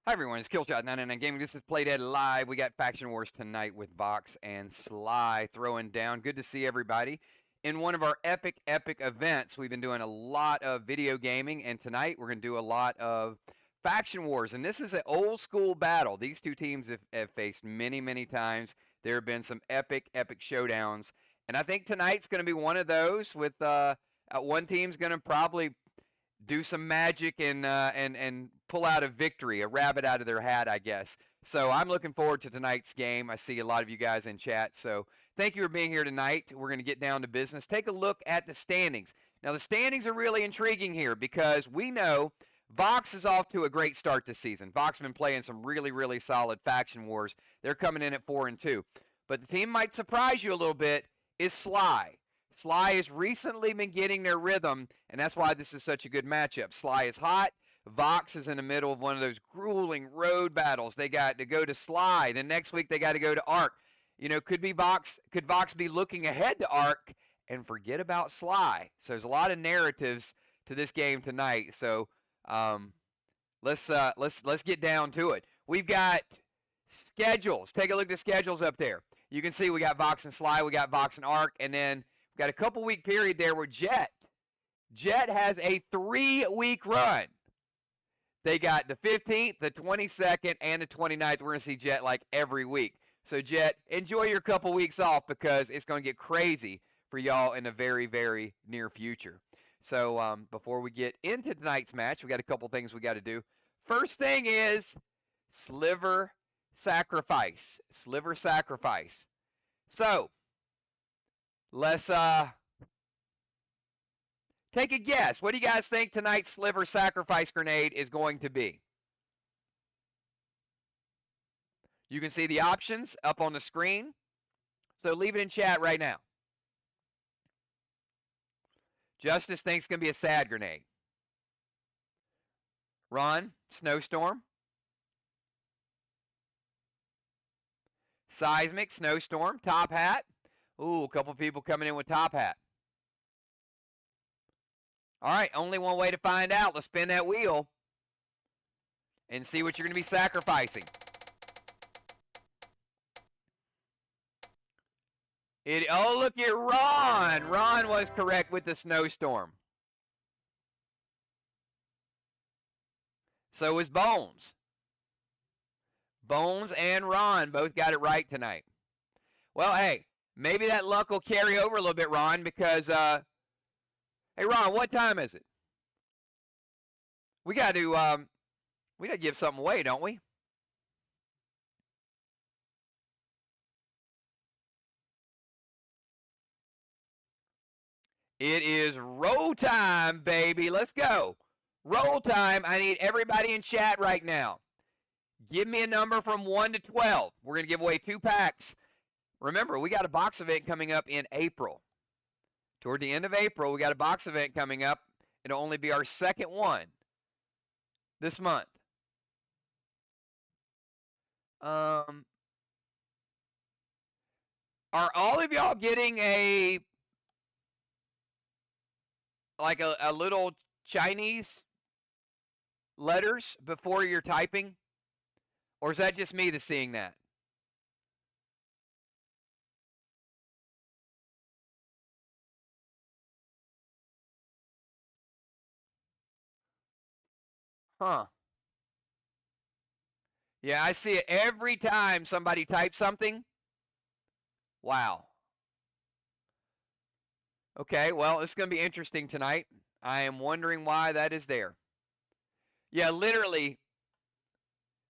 Hi everyone, it's Killshot99 Gaming. This is Playdead Live. We got Faction Wars tonight with VOX and SLY throwing down. Good to see everybody. In one of our epic events, we've been doing a lot of video gaming, and tonight we're going to do a lot of Faction Wars. And this is an old school battle. These two teams have faced many times. There have been some epic showdowns. And I think tonight's going to be one of those with one team's going to probably do some magic and pull out a victory, a rabbit out of their hat, I guess. So I'm looking forward to tonight's game. I see a lot of you guys in chat. So thank you for being here tonight. We're going to get down to business. Take a look at the standings. Now, the standings are really intriguing here because we know VOX is off to a great start this season. VOX has been playing some really solid faction wars. They're coming in at 4-2. But the team might surprise you a little bit is SLY. SLY has recently been getting their rhythm, and that's why this is such a good matchup. SLY is hot. VOX is in the middle of one of those grueling road battles. They got to go to SLY. Then next week they got to go to ARC. You know, could VOX be looking ahead to ARC and forget about SLY? So there's a lot of narratives to this game tonight. So let's get down to it. We've got schedules. Take a look at the schedules up there. You can see we got VOX and SLY, we got VOX and ARC, and then we've got a couple-week period there where Jet has a 3-week run. They got the 15th, the 22nd, and the 29th. We're going to see Jet like every week. So, Jet, enjoy your couple weeks off because it's going to get crazy for y'all in the very near future. So, before we get into tonight's match, we got a couple things we got to do. First thing is Sliver Sacrifice. Sliver Sacrifice. So, let's take a guess. What do you guys think tonight's Sliver Sacrifice grenade is going to be? You can see the options up on the screen. So leave it in chat right now. Justice thinks it's going to be a sad grenade. Ron, Snowstorm. Seismic, Snowstorm, Top Hat. Ooh, a couple people coming in with Top Hat. All right, only one way to find out. Let's spin that wheel and see what you're going to be sacrificing. Oh, look at Ron. Ron was correct with the Snowstorm. So is Bones. Bones and Ron both got it right tonight. Well, hey, maybe that luck will carry over a little bit, Ron, because, hey, Ron, what time is it? We got to give something away, don't we? It is roll time, baby. Let's go. Roll time. I need everybody in chat right now. Give me a number from 1 to 12. We're going to give away 2 packs. Remember, we got a box event coming up in April. Toward the end of April, we got a box event coming up. It'll only be our second one this month. Are all of y'all getting a little Chinese letters before you're typing? Or is that just me that's seeing that? Huh. Yeah, I see it every time somebody types something. Wow. Okay, well, it's going to be interesting tonight. I am wondering why that is there. Yeah, literally,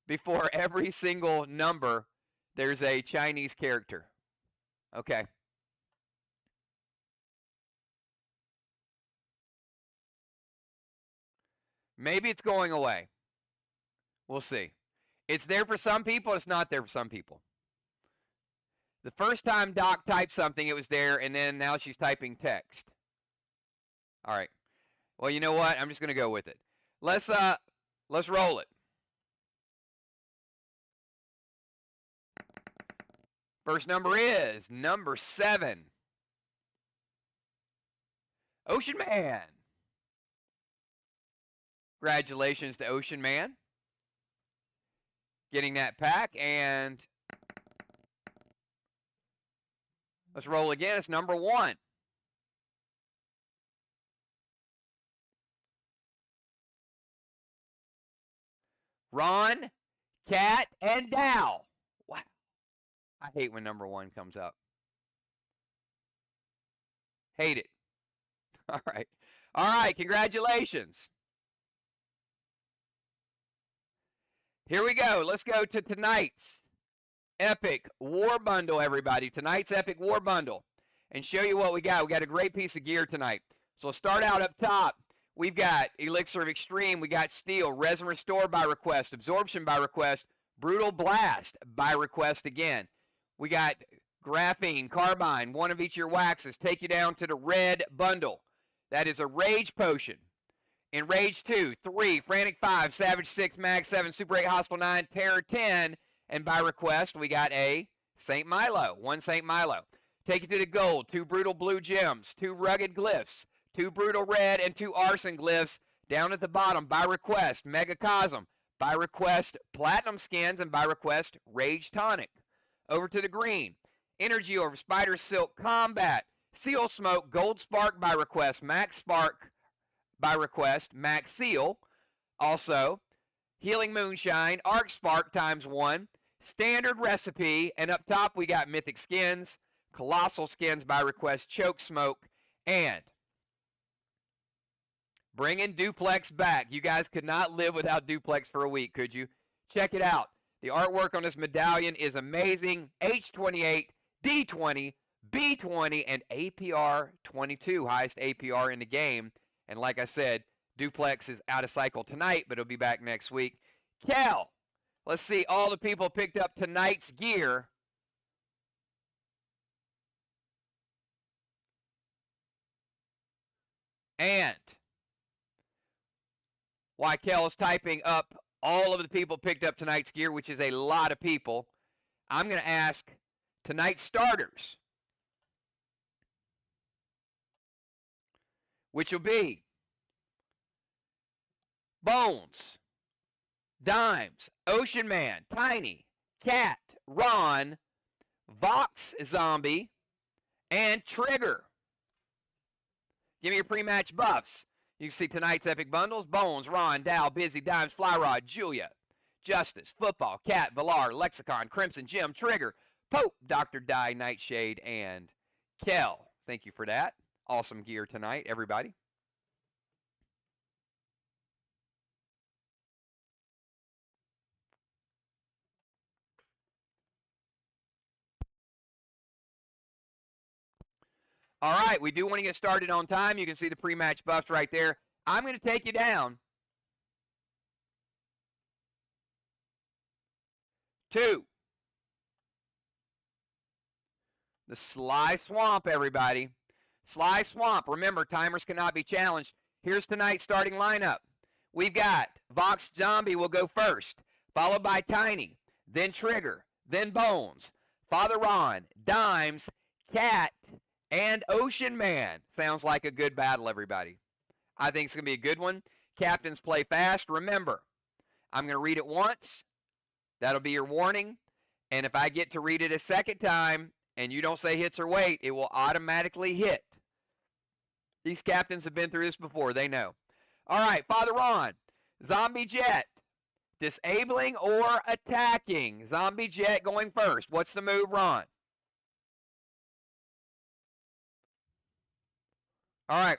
before every single number, there's a Chinese character. Okay. Maybe it's going away. We'll see. It's there for some people. It's not there for some people. The first time Doc typed something, it was there, and then now she's typing text. All right. Well, you know what? I'm just going to go with it. Let's roll it. First number is number 7. Ocean Man. Congratulations to Ocean Man. Getting that pack, and let's roll again. It's number 1. Ron, Cat, and Dow. Wow. I hate when number 1 comes up. Hate it. All right. All right. Congratulations. Here we go. Let's go to tonight's Epic War Bundle, everybody. Tonight's Epic War Bundle. And show you what we got. We got a great piece of gear tonight. So let's start out up top. We've got Elixir of Extreme. We got Steel, Resin Restore by request, Absorption by request, Brutal Blast by request again. We got Graphene, Carbine, one of each of your waxes. Take you down to the red bundle. That is a Rage Potion. In Rage 2, 3, Frantic 5, Savage 6, Mag 7, Super 8, Hostile 9, Terror 10. And by request, we got a St. Milo, 1 St. Milo. Take you to the gold, 2 Brutal Blue Gems, 2 Rugged Glyphs, 2 Brutal Red, and 2 Arson Glyphs. Down at the bottom, by request, Megacosm. By request, Platinum Skins, and by request, Rage Tonic. Over to the green, Energy Orb, Spider Silk Combat, Seal Smoke, Gold Spark by request, Max Spark by request, Max Seal. Also, Healing Moonshine, Arc Spark ×1, Standard Recipe, and up top we got Mythic Skins, Colossal Skins by request, Choke Smoke, and bringing Duplex back. You guys could not live without Duplex for a week, could you? Check it out. The artwork on this medallion is amazing. H28, D20, B20, and APR 22, highest APR in the game. And like I said, Duplex is out of cycle tonight, but it'll be back next week. Kel, let's see all the people picked up tonight's gear. And while Kel is typing up all of the people picked up tonight's gear, which is a lot of people, I'm going to ask tonight's starters, which will be Bones, Dimes, Ocean Man, Tiny, Cat, Ron, Vox Zombie, and Trigger. Give me your pre-match buffs. You can see tonight's epic bundles: Bones, Ron, Dow, Busy, Dimes, Fly Rod, Julia, Justice, Football, Cat, Valar, Lexicon, Crimson, Jim, Trigger, Pope, Dr. Die, Nightshade, and Kel. Thank you for that. Awesome gear tonight, everybody. All right, we do want to get started on time. You can see the pre-match buffs right there. I'm going to take you down to the SLY Swamp, everybody. SLY Swamp. Remember, timers cannot be challenged. Here's tonight's starting lineup. We've got Vox Zombie will go first, followed by Tiny, then Trigger, then Bones, Father Ron, Dimes, Cat, and Ocean Man. Sounds like a good battle, everybody. I think it's going to be a good one. Captains play fast. Remember, I'm going to read it once. That'll be your warning. And if I get to read it a second time and you don't say hits or wait, it will automatically hit. These captains have been through this before. They know. All right, Father Ron, Zombie Jet, disabling or attacking. Zombie Jet going first. What's the move, Ron? All right.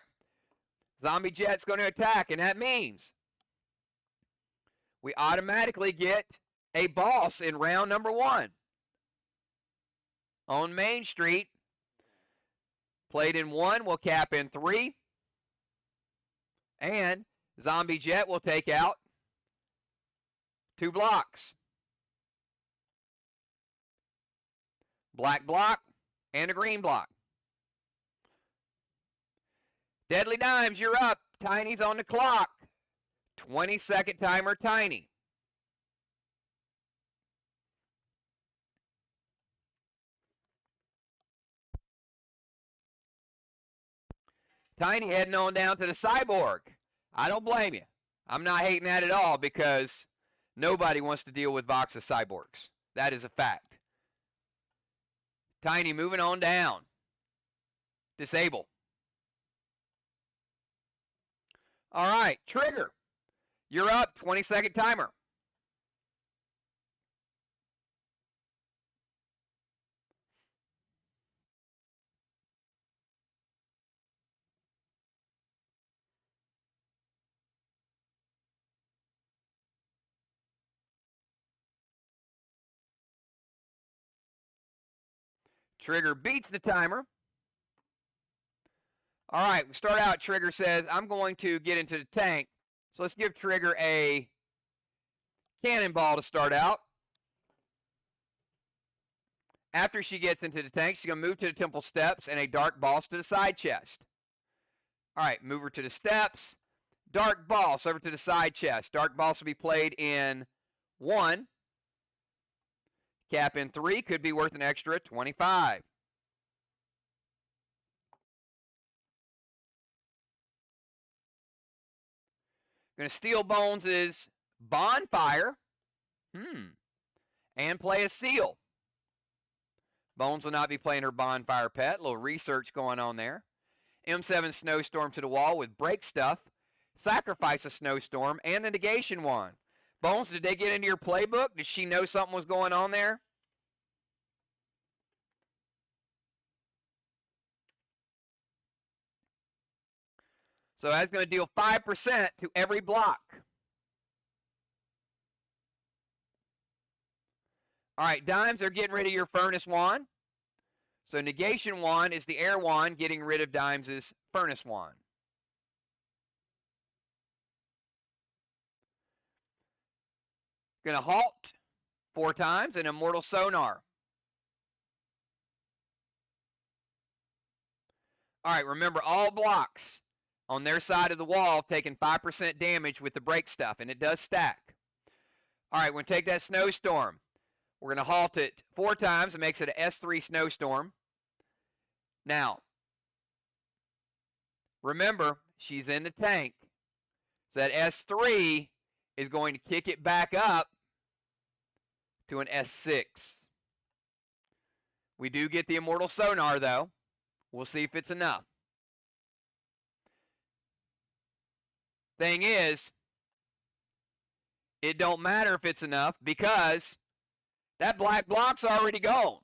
Zombie Jet's going to attack, and that means we automatically get a boss in round number 1. On Main Street, played in 1, will cap in 3. And Zombie Jet will take out 2 blocks. Black block and a green block. Deadly Dimes, you're up. Tiny's on the clock. 20-second timer, Tiny. Tiny heading on down to the Cyborg. I don't blame you. I'm not hating that at all because Nobody wants to deal with VOX as cyborgs. That is a fact. Tiny moving on down. Disable. All right, Trigger. You're up. 20-second timer. Trigger beats the timer. All right, we start out. Trigger says, I'm going to get into the tank. So let's give Trigger a cannonball to start out. After she gets into the tank, she's going to move to the temple steps and a dark boss to the side chest. All right, move her to the steps. Dark boss over to the side chest. Dark boss will be played in 1. Cap in 3, could be worth an extra 25. Going to steal Bones' Bonfire. And play a Seal. Bones will not be playing her Bonfire pet. A little research going on there. M7 Snowstorm to the wall with Break Stuff. Sacrifice a Snowstorm and a Negation Wand. Bones, did they get into your playbook? Did she know something was going on there? So that's going to deal 5% to every block. All right, Dimes are getting rid of your Furnace Wand. So Negation Wand is the Air Wand getting rid of Dimes' Furnace Wand. Going to halt 4 times and Immortal Sonar. All right, remember all blocks on their side of the wall taking 5% damage with the Break Stuff, and it does stack. All right, we're going to take that Snowstorm. We're going to halt it 4 times. It makes it an S3 Snowstorm. Now, remember, she's in the tank. So that S3 is going to kick it back up to an S6. We do get the Immortal Sonar, though. We'll see if it's enough. Thing is, it don't matter if it's enough because that black block's already gone.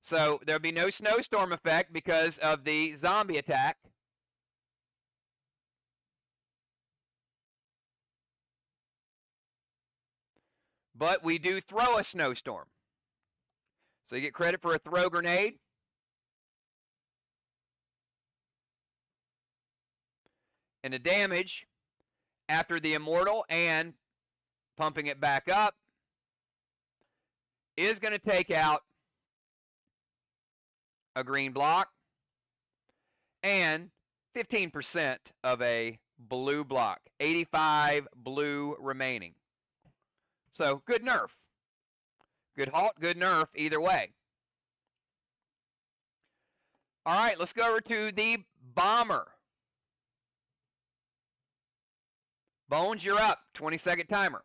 So there'll be no Snowstorm effect because of the zombie attack. But we do throw a Snowstorm. So you get credit for a throw grenade. And the damage after the Immortal and pumping it back up is going to take out a green block and 15% of a blue block. 85 blue remaining. So good nerf. Good halt, good nerf either way. All right, let's go over to the Bomber. Bones, you're up. 20-second timer.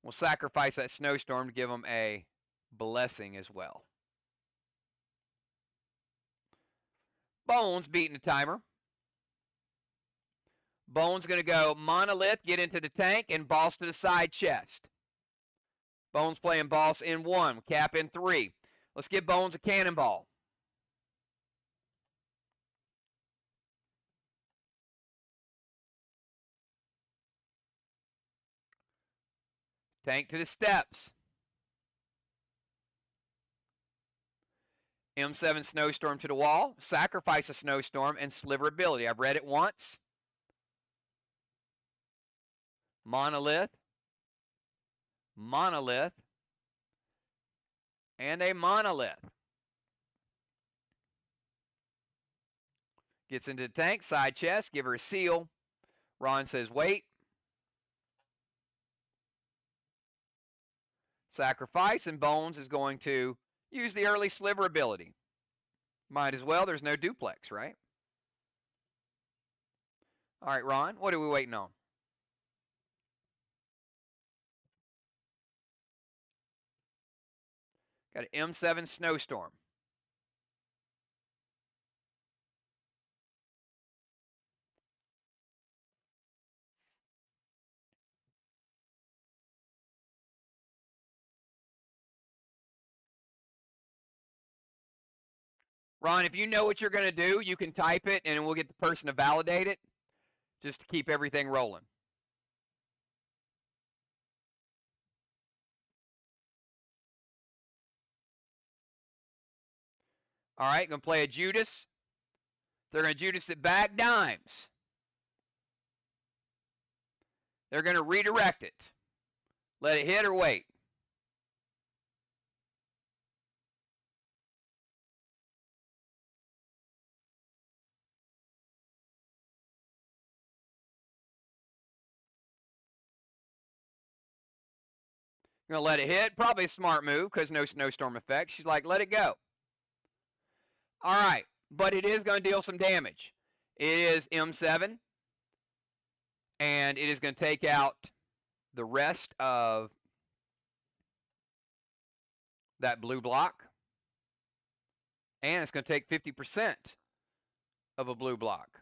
We'll sacrifice that Snowstorm to give them a blessing as well. Bones beating the timer. Bones going to go Monolith, get into the tank, and Boss to the side chest. Bones playing Boss in 1, Cap in 3. Let's give Bones a cannonball. Tank to the steps. M7 Snowstorm to the wall. Sacrifice a Snowstorm and Sliver ability. I've read it once. Monolith. Monolith. And a Monolith. Gets into the tank. Side chest. Give her a seal. Ron says wait. Sacrifice, and Bones is going to use the early Sliver ability. Might as well, there's no duplex, right? All right, Ron, what are we waiting on? Got an M7 snowstorm. Ron, if you know what you're going to do, you can type it and we'll get the person to validate it just to keep everything rolling. All right, going to play a Judas. They're going to Judas it back, dimes. They're going to redirect it. Let it hit or wait. Going to let it hit. Probably a smart move because no snowstorm effect. She's like, let it go. All right, but it is going to deal some damage. It is M7, and it is going to take out the rest of that blue block, and it's going to take 50% of a blue block.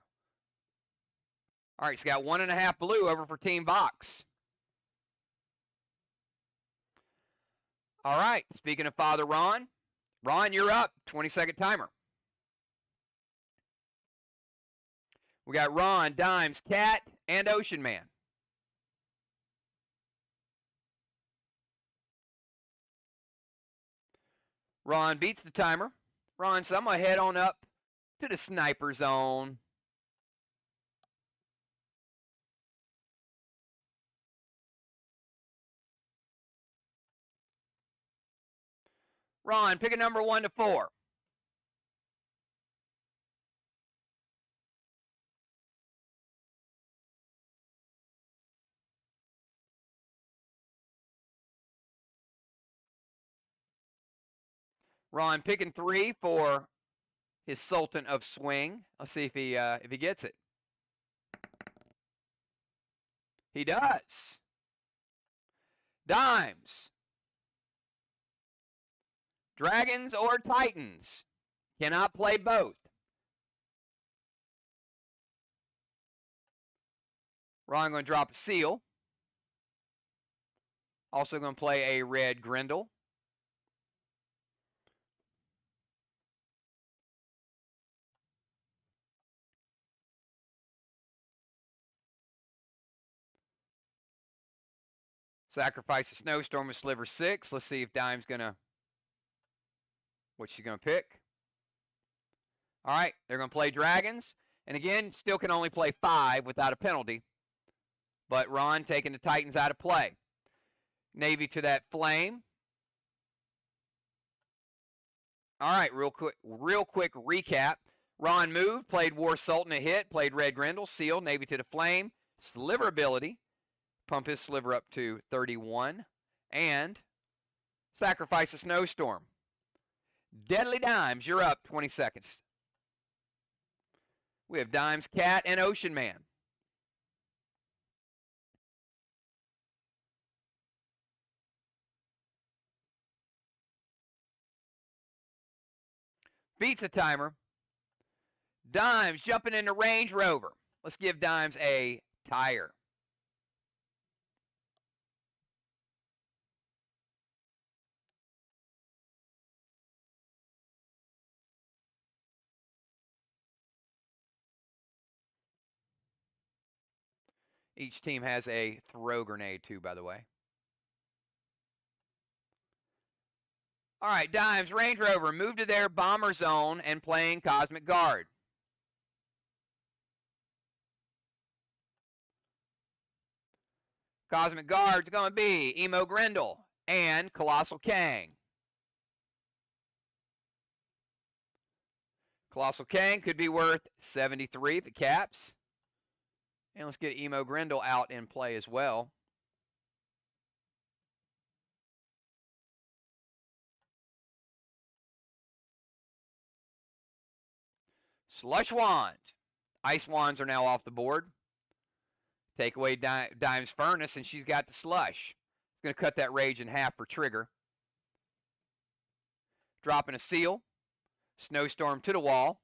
All right, it's got 1.5 blue over for Team VOX. All right, speaking of Father Ron, Ron, you're up. 20-second timer. We got Ron, dimes, cat, and Ocean Man. Ron beats the timer. Ron, so I'm going to head on up to the sniper zone. Ron, pick a number 1 to 4. Ron picking 3 for his Sultan of Swing. Let's see if he gets it. He does. Dimes. Dragons or Titans. Cannot play both. Ron going to drop a seal. Also going to play a red Grendel. Sacrifice a snowstorm with sliver 6. Let's see if Dime's going to, what's she going to pick? All right, they're going to play dragons. And again, still can only play 5 without a penalty. But Ron taking the Titans out of play. Navy to that flame. All right, real quick recap. Ron moved, played War Sultan a hit, played red Grendel, seal, Navy to the flame, sliver ability, pump his sliver up to 31, and sacrifice a snowstorm. Deadly Dimes, you're up, 20 seconds. We have Dimes, Cat, and Ocean Man. Beats a timer. Dimes jumping into Range Rover. Let's give Dimes a tire. Each team has a throw grenade too, by the way. All right, Dimes, Range Rover, move to their bomber zone and playing Cosmic Guard. Cosmic Guard's going to be Emo Grendel and Colossal Kang. Colossal Kang could be worth 73 if it caps. And let's get Emo Grendel out in play as well. Slush Wand. Ice Wands are now off the board. Take away Dime's Furnace, and she's got the Slush. It's going to cut that Rage in half for Trigger. Dropping a Seal. Snowstorm to the wall.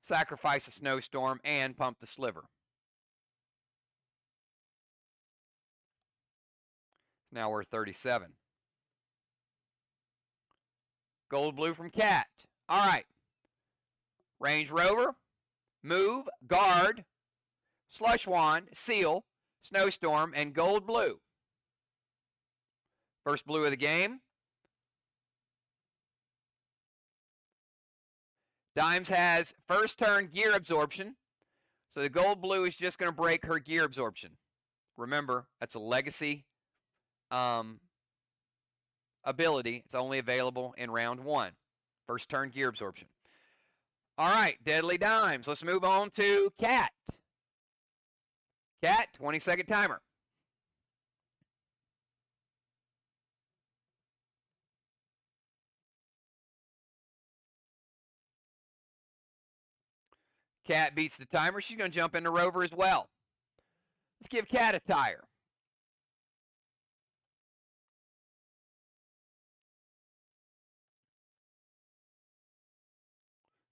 Sacrifice a Snowstorm and pump the Sliver. Now we're 37. Gold blue from Cat. All right. Range Rover, move, guard, Slush Wand, Seal, Snowstorm, and gold blue. First blue of the game. Dimes has first turn gear absorption. So the gold blue is just going to break her gear absorption. Remember, that's a legacy ability. It's only available in round 1. First turn gear absorption. All right, Deadly Dimes. Let's move on to Cat. Cat, 20-second timer. Cat beats the timer. She's going to jump into Rover as well. Let's give Cat a tire.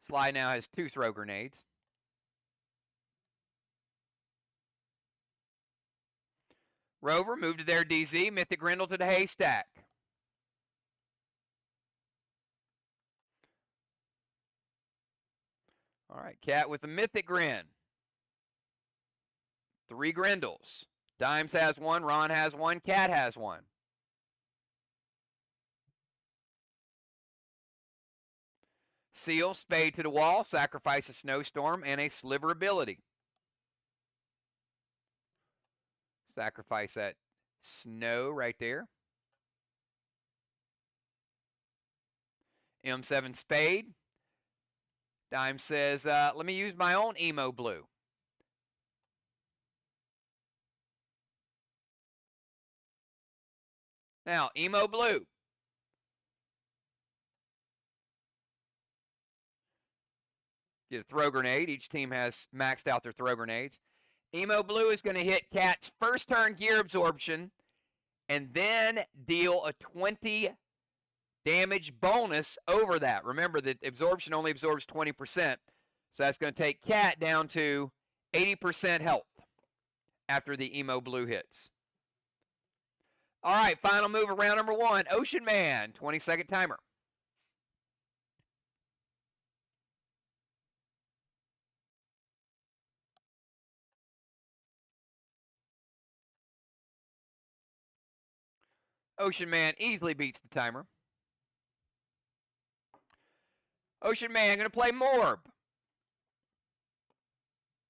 SLY now has 2 throw grenades. Rover, move to their DZ. Mythic Grendel to the haystack. All right, Cat with a Mythic Grin. 3 Grendels. Dimes has 1, Ron has 1, Cat has 1. Seal, Spade to the wall, sacrifice a Snowstorm and a Sliver ability. Sacrifice that Snow right there. M7 Spade. Dime says, let me use my own Emo Blue. Now, Emo Blue. Get a throw grenade. Each team has maxed out their throw grenades. Emo Blue is going to hit Cat's first turn gear absorption and then deal a 20 damage bonus over that. Remember that absorption only absorbs 20%. So that's going to take Cat down to 80% health after the Emo Blue hits. All right, final move of round number 1. Ocean Man, 20-second timer. Ocean Man easily beats the timer. Ocean Man going to play Morb.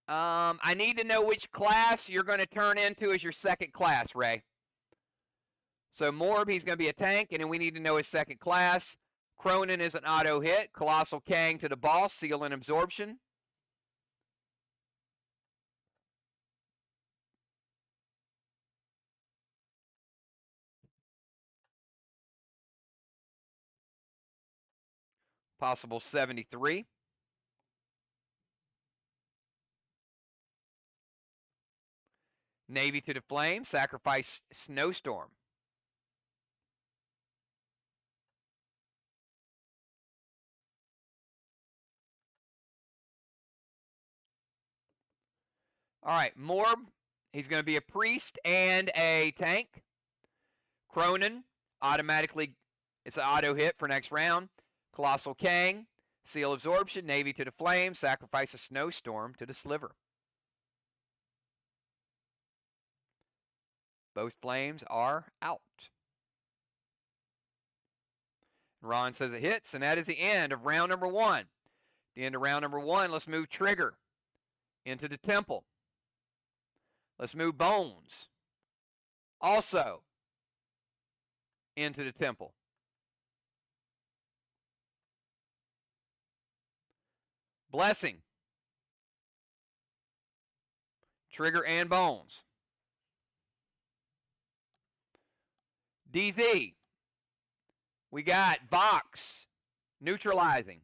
I need to know which class you're going to turn into as your second class, Ray. So Morb, he's going to be a tank, and then we need to know his second class. Cronin is an auto hit. Colossal Kang to the boss, Seal and Absorption. Possible 73. Navy to the flame, sacrifice Snowstorm. All right, Morb, he's going to be a priest and a tank. Cronin, automatically, it's an auto hit for next round. Colossal Kang, Seal Absorption, Navy to the flame, sacrifice a Snowstorm to the Sliver. Both flames are out. Ron says it hits, and that is the end of round number 1. The end of round number 1, let's move Trigger into the Temple. Let's move Bones also into the Temple. Blessing. Trigger and Bones. DZ. We got Vox neutralizing.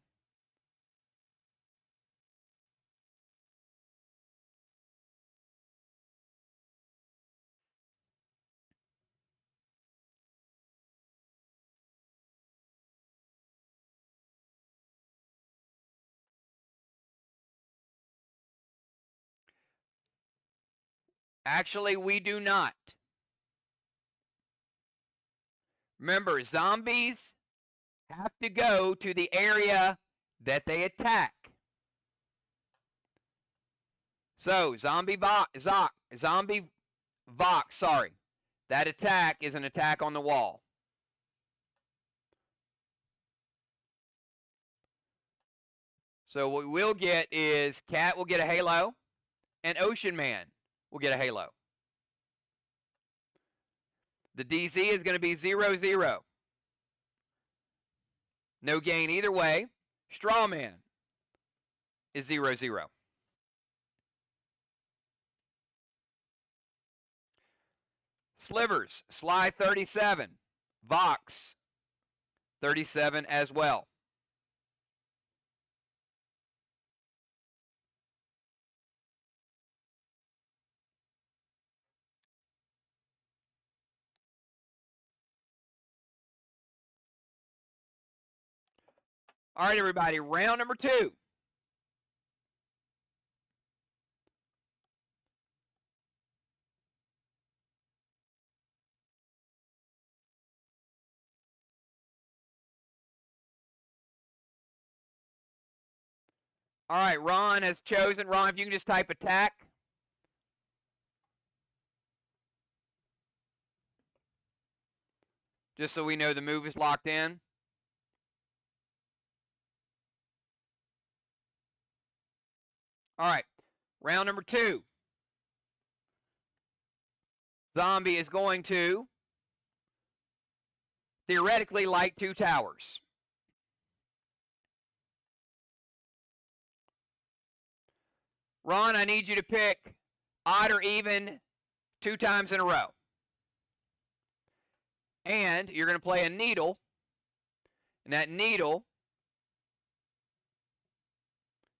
Actually, we do not. Remember, zombies have to go to the area that they attack. So, zombie VOX, sorry. That attack is an attack on the wall. So what we'll get is Cat will get a halo, and Ocean Man will get a halo. The DZ is going to be 0-0. No gain either way. Straw Man is 0-0. Slivers, SLY 37. VOX 37 as well. All right, everybody, round number 2. All right, Ron has chosen. Ron, if you can just type attack. Just so we know the move is locked in. All right, round number 2. Zombie is going to theoretically light 2 towers. Ron, I need you to pick odd or even 2 times in a row. And you're going to play a needle. And that needle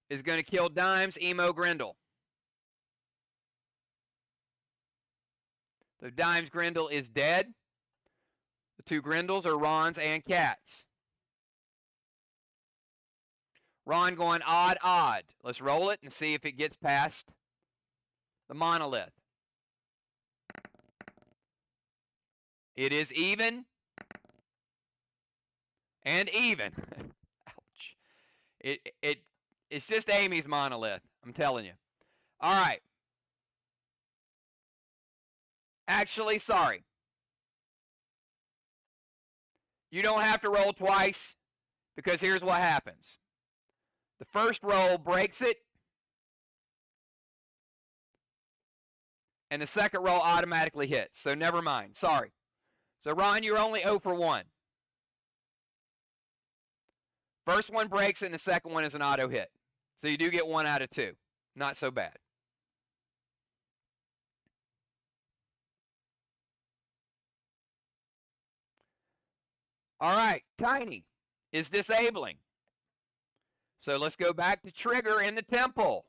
is going to kill Dimes, Emo, Grindle. So Dimes, Grindle is dead. The 2 Grindles are Ron's and Cat's. Ron going odd, odd. Let's roll it and see if it gets past the monolith. It is even. And even. Ouch. It's just Amy's monolith, I'm telling you. All right. Actually, sorry. You don't have to roll twice, because here's what happens. The first roll breaks it, and the second roll automatically hits. So never mind. Sorry. So Ron, you're only 0 for 1. First one breaks, and the second one is an auto hit. So you do get 1 out of 2. Not so bad. All right, Tiny is disabling. So let's go back to Trigger in the temple.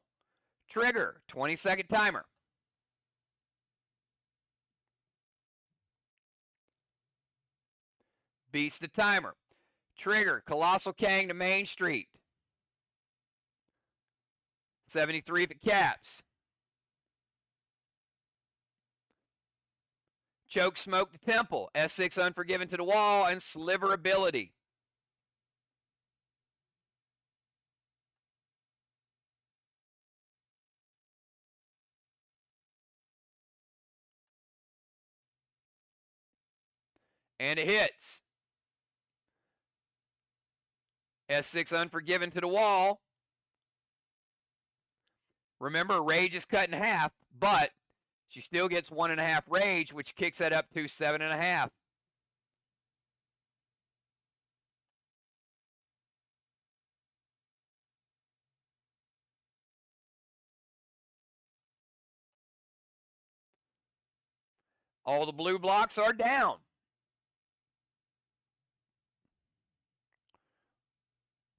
Trigger, 20-second timer. Beats the timer. Trigger, Colossal Kang to Main Street. 73 if it caps. Choke Smoke to Temple. S6 Unforgiven to the wall, and Sliver Ability. And it hits. S6 Unforgiven to the wall. Remember, rage is cut in half, but she still gets 1.5 rage, which kicks that up to 7.5. All the blue blocks are down.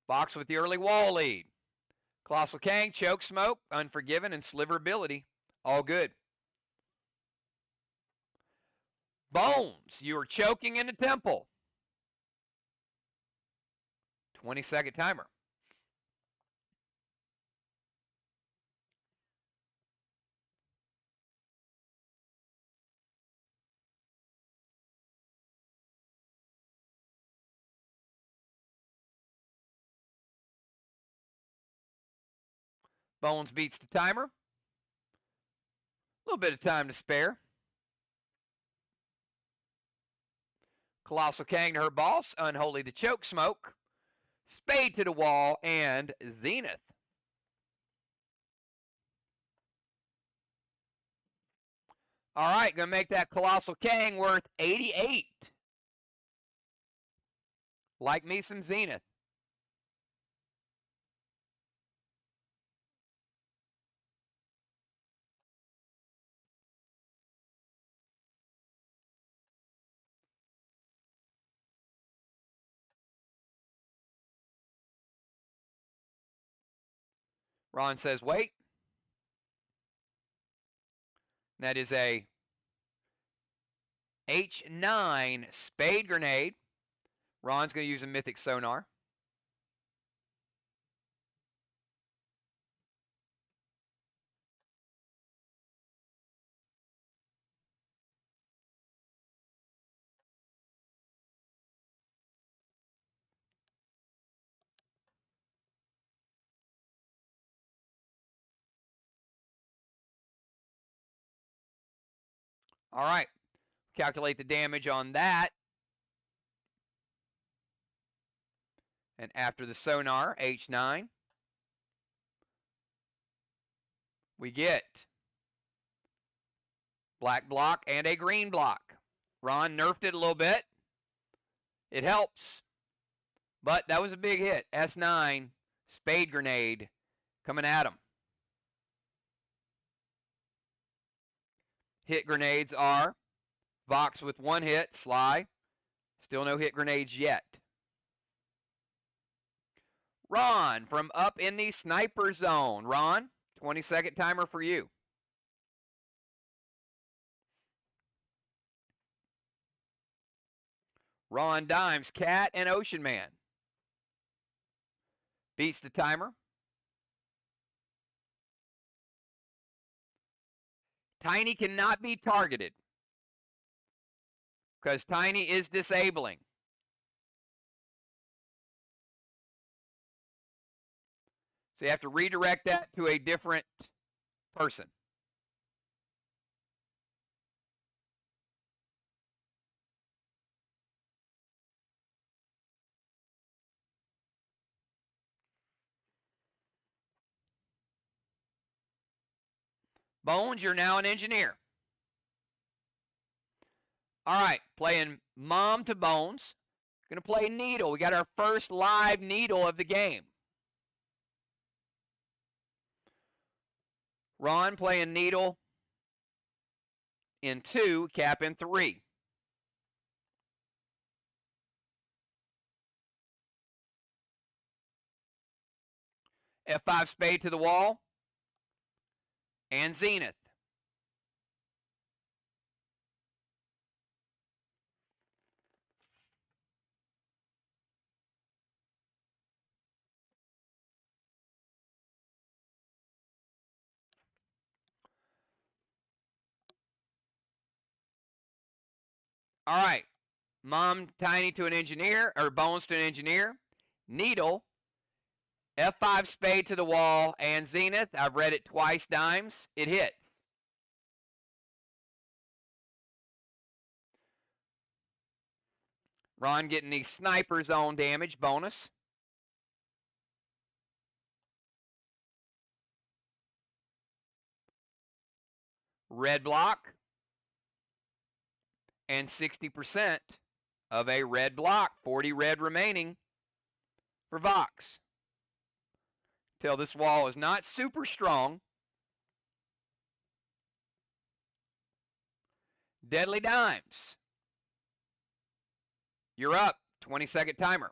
Fox with the early wall lead. Colossal Kang, Choke Smoke, Unforgiven, and Sliver Ability. All good. Bones, you are choking in the temple. 20-second timer. Bones beats the timer. A little bit of time to spare. Colossal Kang to her boss. Unholy to Choke Smoke. Spade to the wall. And Zenith. All right, going to make that Colossal Kang worth 88. Like me some Zenith. Ron says, wait. That is a H9 Spade Grenade. Ron's going to use a Mythic Sonar. All right. Calculate the damage on that. And after the sonar, H9, we get black block and a green block. Ron nerfed it a little bit. It helps. But that was a big hit. S9, Spade Grenade, coming at him. Hit grenades are VOX with 1 hit, SLY. Still no hit grenades yet. Ron from up in the sniper zone. Ron, 20-second timer for you. Ron dimes Cat and Ocean Man. Beats the timer. Tiny cannot be targeted because Tiny is disabling. So you have to redirect that to a different person. Bones, you're now an engineer. All right, playing Mom to Bones. Going to play Needle. We got our first live Needle of the game. Ron playing Needle in 2, Cap in 3. F5 Spade to the wall. And Zenith. All right. Mom, Tiny to an engineer, or Bones to an engineer. Needle. F5 Spade to the wall and Zenith. I've read it twice, dimes. It hits. Ron getting the sniper zone damage bonus. Red block. And 60% of a red block. 40 red remaining for VOX. Till this wall is not super strong. Deadly dimes. You're up. 20-second timer.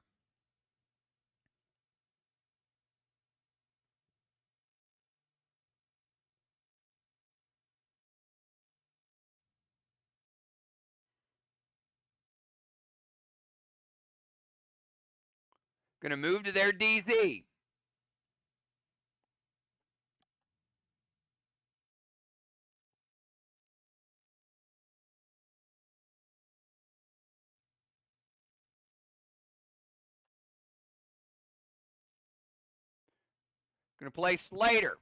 Going to move to their DZ. Going to play Slater.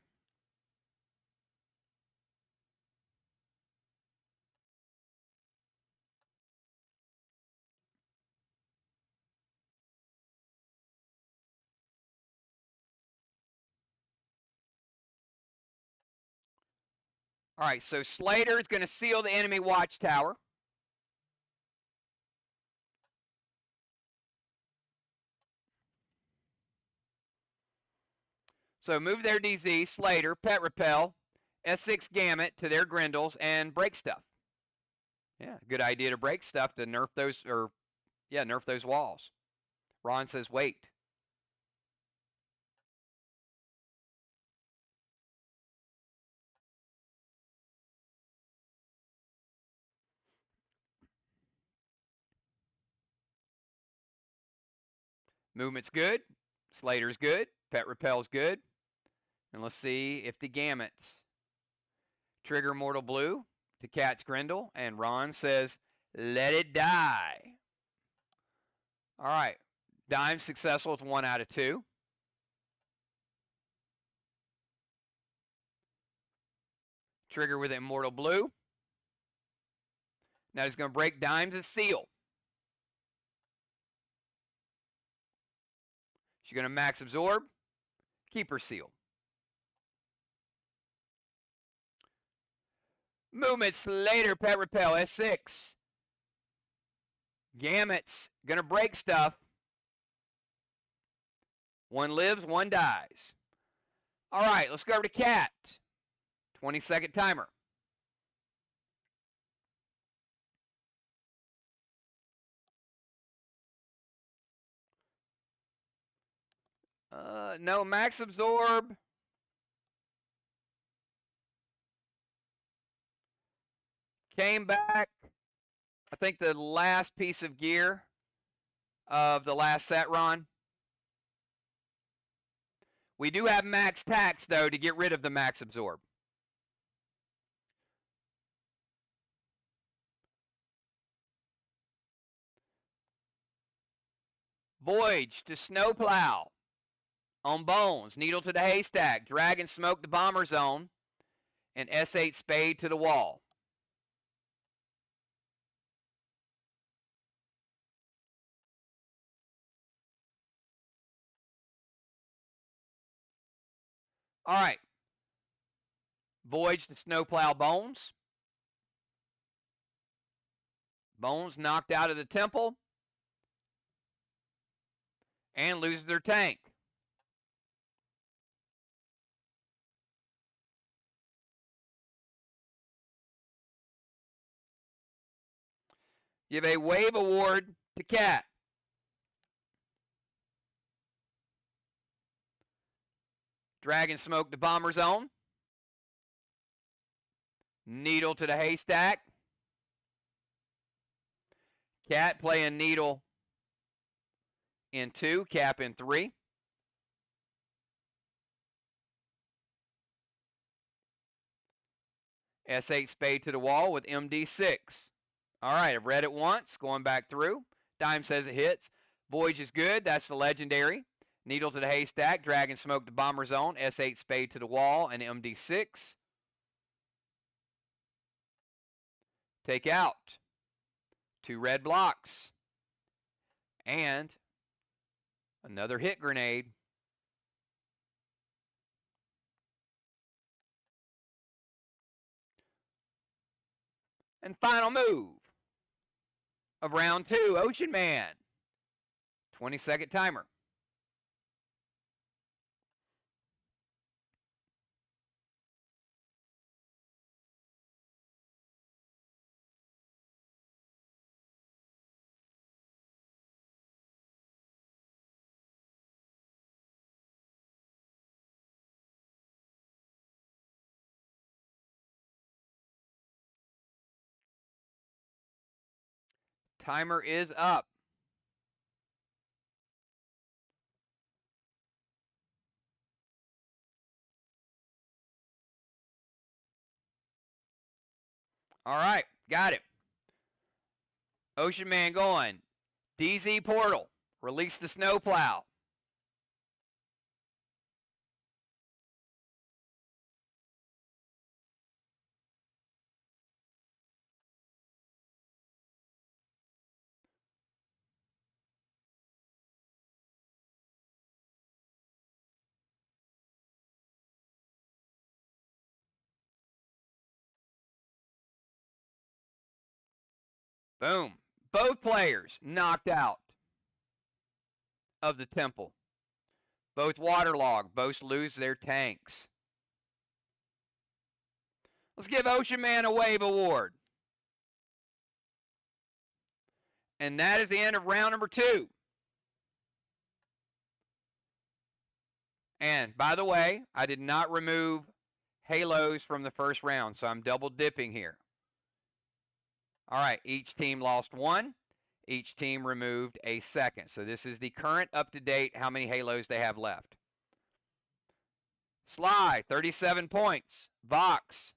All right, so Slater is going to seal the enemy watchtower. So move their DZ, Slater, Pet Repel, S6 Gamut to their Grendels, and break stuff. Yeah, good idea to break stuff to nerf those, or yeah, nerf those walls. Ron says wait. Movement's good. Slater's good. Pet Repel's good. And let's see if the Gamuts trigger Mortal Blue to Cat's Grendel. And Ron says, let it die. All right. Dime's successful with 1 out of 2. Trigger with Immortal Blue. Now he's going to break Dime's seal. She's going to max absorb. Keep her seal. Movement Slater, Pet Repel, S6. Gamut's going to break stuff. 1 lives, 1 dies. All right, let's go over to Cat. 20-second timer. No, max absorb. Came back. I think the last piece of gear of the last set, Ron. We do have max tax, though, to get rid of the max absorb. Voyage to Snowplow on Bones. Needle to the Haystack. Dragon Smoke to Bomber Zone. And S8 Spade to the wall. All right. Voyage to Snowplow Bones. Bones knocked out of the temple. And loses their tank. Give a wave award to Cat. Dragon Smoke to Bomber Zone. Needle to the Haystack. Cat playing Needle in 2, Cap in 3. S8 Spade to the wall with MD6. All right, I've read it once, going back through. Dime says it hits. Voyage is good. That's the legendary. Needle to the Haystack. Dragon Smoke to Bomber Zone. S8 Spade to the wall and MD6. Take out 2 red blocks. And another hit grenade. And final move of round 2, Ocean Man. 20-second timer. Timer is up. All right, got it. Ocean Man going. DZ Portal. Release the Snowplow. Boom. Both players knocked out of the temple. Both waterlogged. Both lose their tanks. Let's give Ocean Man a wave award. And that is the end of round number 2. And by the way, I did not remove halos from the first round, so I'm double dipping here. All right, each team lost 1. Each team removed a second. So this is the current up-to-date how many halos they have left. SLY, 37 points. VOX,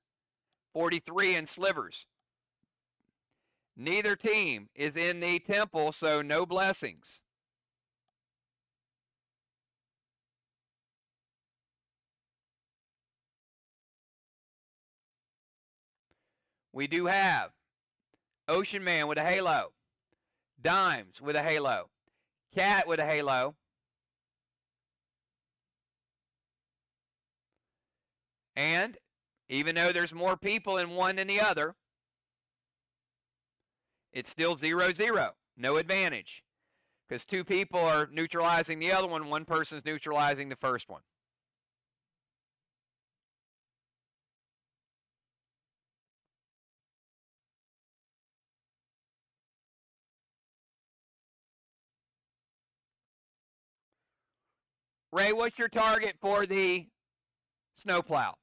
43 in slivers. Neither team is in the temple, so no blessings. We do have Ocean Man with a halo. Dimes with a halo. Cat with a halo. And even though there's more people in one than the other, it's still 0-0. No advantage. Because 2 people are neutralizing the other one. 1 person's neutralizing the first one. Ray, what's your target for the snowplow?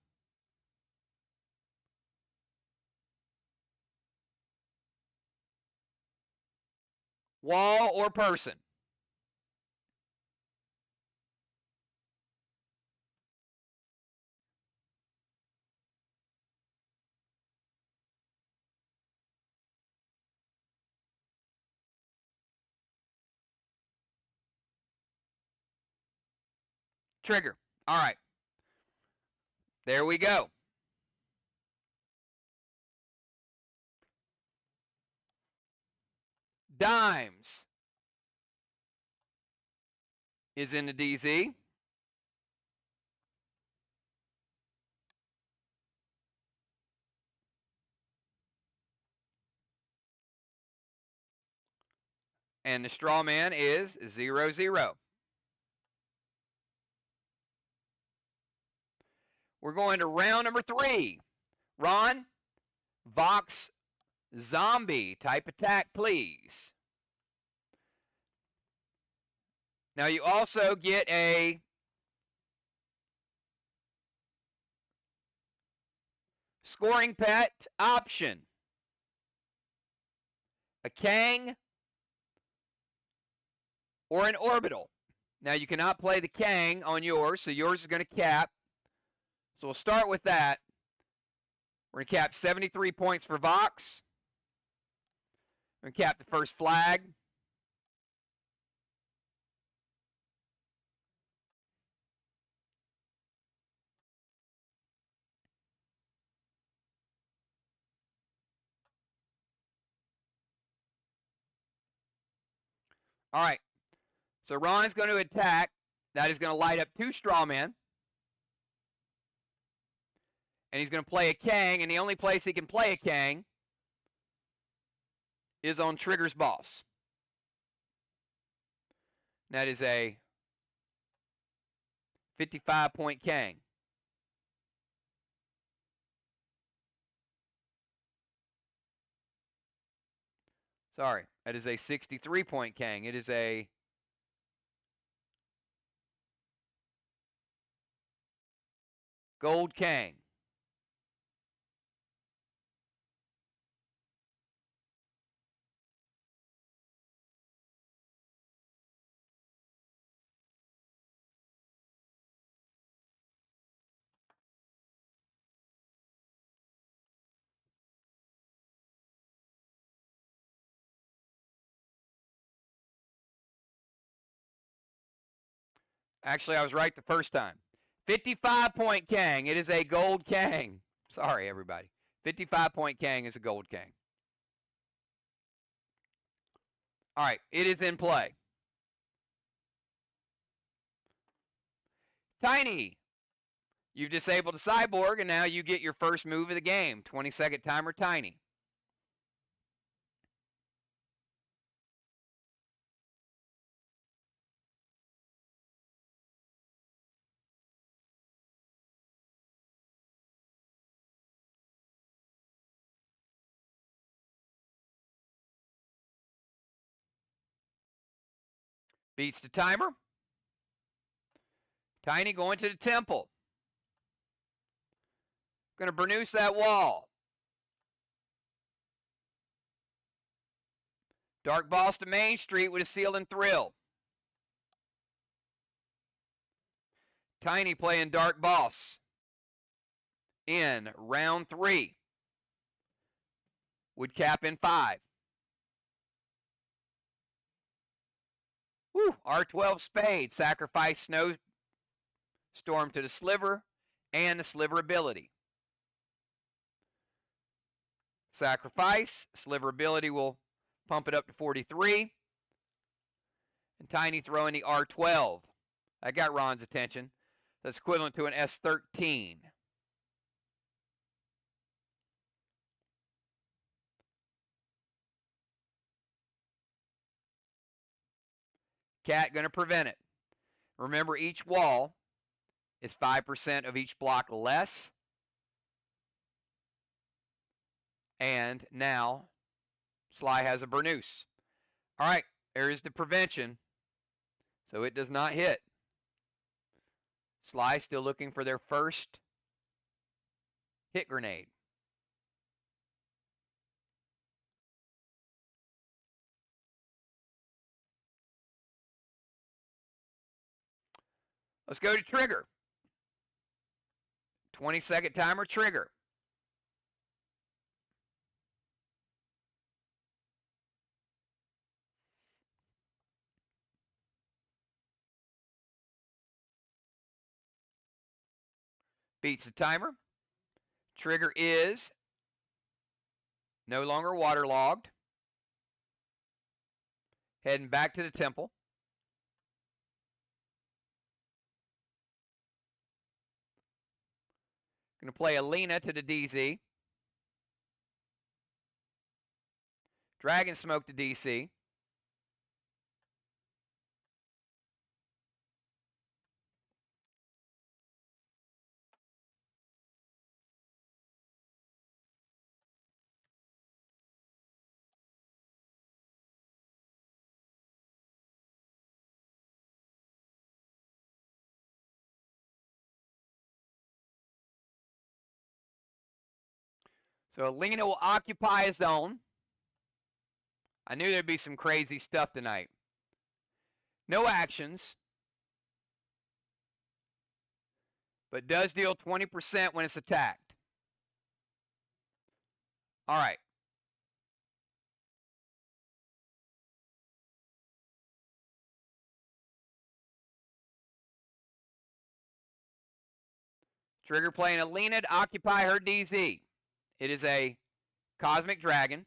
Wall or person? Trigger. All right. There we go. Dimes is in the DZ. And the straw man is 0-0. We're going to round number 3. Ron, VOX zombie type attack, please. Now you also get a scoring pet option. A Kang or an orbital. Now you cannot play the Kang on yours, so yours is going to cap. So we'll start with that. We're going to cap 73 points for VOX. We're going to cap the first flag. All right. So Ron's going to attack. That is going to light up 2 straw men. And he's going to play a Kang, and the only place he can play a Kang is on Trigger's boss. That is a 55-point Kang. Sorry, that is a 63-point Kang. It is a gold Kang. Actually, I was right the first time. 55-point Kang. It is a gold Kang. Sorry, everybody. 55-point Kang is a gold Kang. All right, it is in play. Tiny, you've disabled a cyborg, and now you get your first move of the game. 20-second timer, Tiny. Beats the timer. Tiny going to the temple. Going to burnoose that wall. Dark Boss to Main Street with a Seal and Thrill. Tiny playing Dark Boss in round 3. Would cap in 5. Woo, R12 Spade. Sacrifice Snowstorm to the Sliver and the Sliver ability. Sacrifice. Sliver ability will pump it up to 43. And Tiny throwing the R12. I got Ron's attention. That's equivalent to an S13. Cat going to prevent it. Remember, each wall is 5% of each block less. And now SLY has a burnoose. All right, there is the prevention. So it does not hit. SLY still looking for their first hit grenade. Let's go to trigger. 20-second timer trigger. Beats the timer. Trigger is no longer waterlogged. Heading back to the temple. Going to play Alina to the DZ. Dragon Smoke to DC. So Alina will occupy a zone. I knew there'd be some crazy stuff tonight. No actions. But does deal 20% when it's attacked. All right. Trigger playing Alina to occupy her DZ. It is a Cosmic Dragon.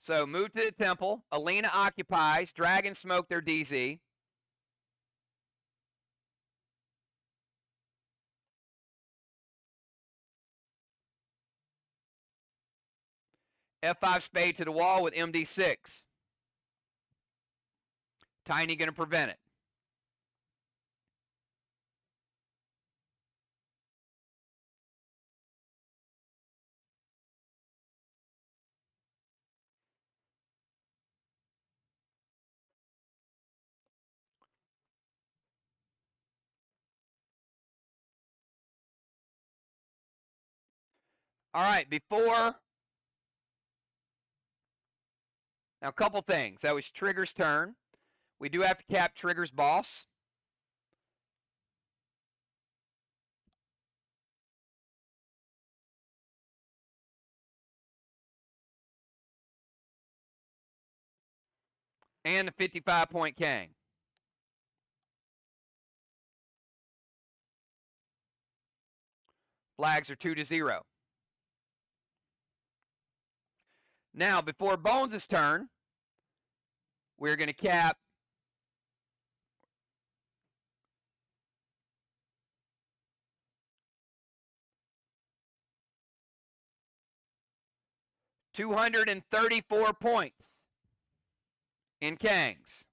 So move to the temple. Alina occupies. Dragon Smoke their DZ. F5 Spade to the wall with MD6. Tiny going to prevent it. All right, now a couple things. That was Trigger's turn. We do have to cap Trigger's boss. And the 55-point Kang. Flags are 2-0. Now, before Bones' turn, we're going to cap $234 points in Kangs.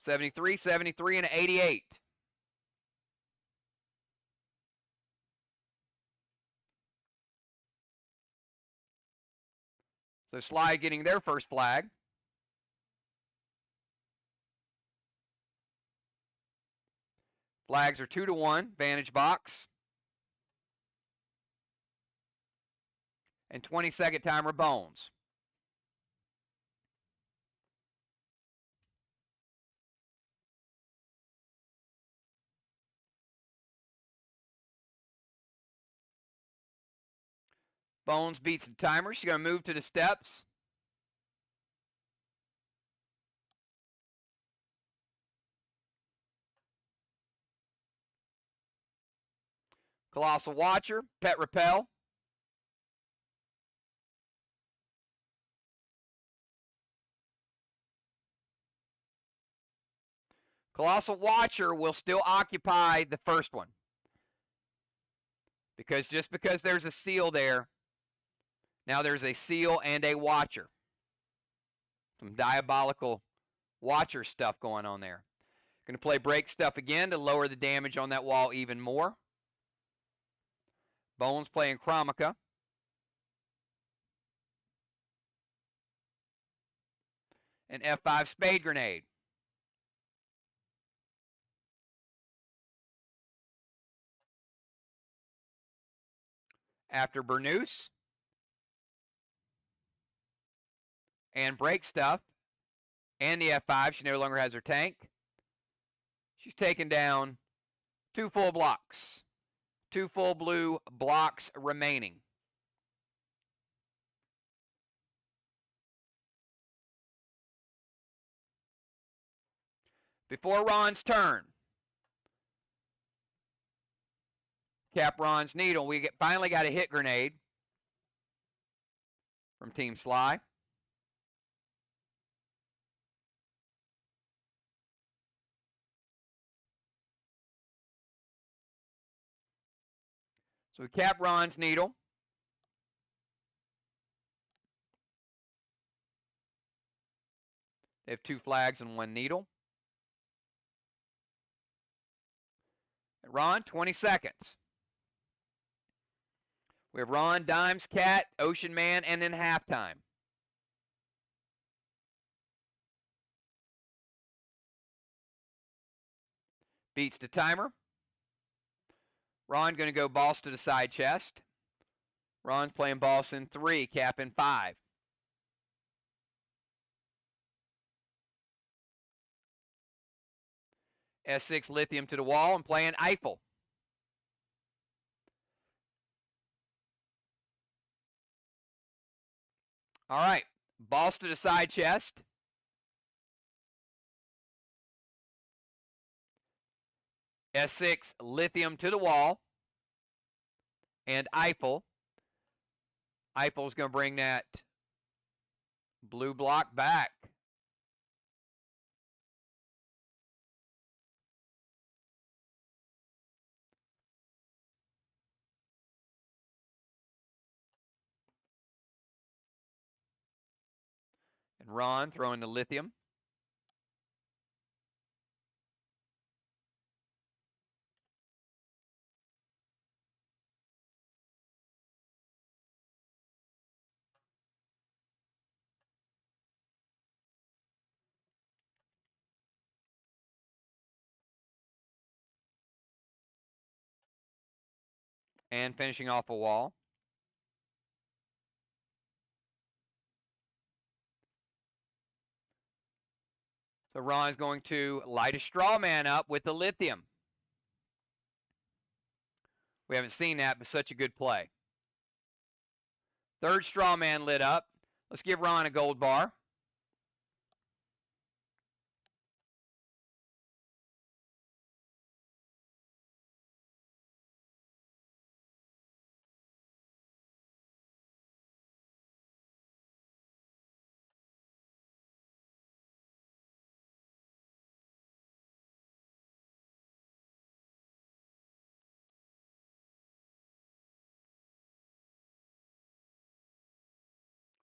73, 73, and 88. So SLY getting their first flag. Flags are 2-1, Vantage Box. And 20-second timer, Bones. Bones beats the timer. She's going to move to the steps. Colossal Watcher, Pet Repel. Colossal Watcher will still occupy the first one. Because just because there's a seal there, now there's a seal and a Watcher. Some diabolical Watcher stuff going on there. Going to play break stuff again to lower the damage on that wall even more. Bones playing Chromica. An F5 Spade Grenade. After Burnous. And break stuff. And the F5, she no longer has her tank. She's taken down 2 full blocks. 2 full blue blocks remaining. Before Ron's turn, cap Ron's needle. We finally got a hit grenade from Team SLY. So we cap Ron's needle. They have 2 flags and 1 needle. Ron, 20 seconds. We have Ron, Dimes, Cat, Ocean Man, and then halftime. Beats the timer. Ron going to go boss to the side chest. Ron's playing boss in 3, cap in 5. S6 Lithium to the wall and playing Eiffel. All right, boss to the side chest. S6 Lithium to the wall and Eiffel. Eiffel's going to bring that blue block back. And Ron throwing the lithium. And finishing off a wall. So Ron's going to light a straw man up with the lithium. We haven't seen that, but such a good play. Third straw man lit up. Let's give Ron a gold bar.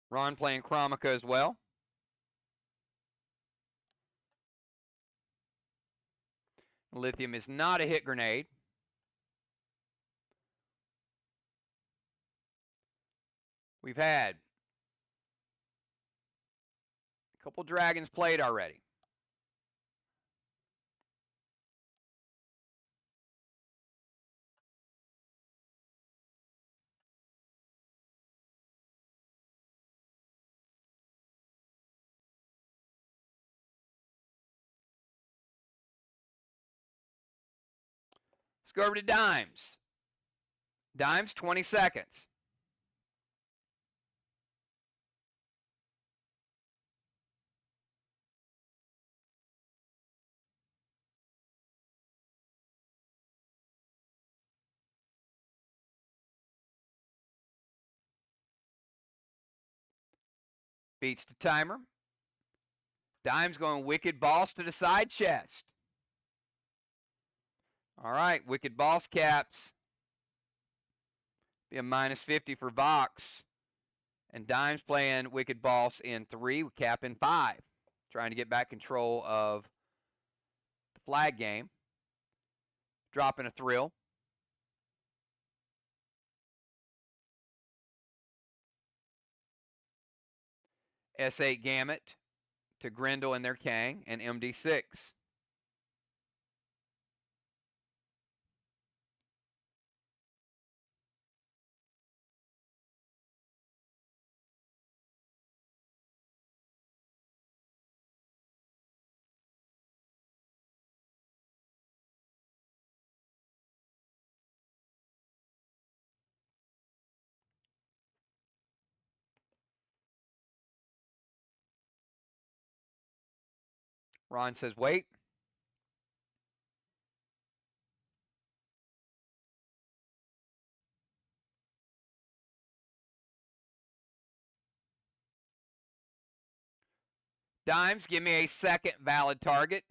Ron playing Chromica as well. Lithium is not a hit grenade. We've had a couple dragons played already. Let's go over to dimes. Dimes, 20 seconds. Beats the timer. Dimes going Wicked Boss to the side chest. All right, Wicked Boss caps. Be a -50 for VOX. And Dimes playing Wicked Boss in 3, cap in 5. Trying to get back control of the flag game. Dropping a thrill. S8 Gamut to Grendel and their Kang, and MD6. Ron says, wait. Dimes, give me a second valid target.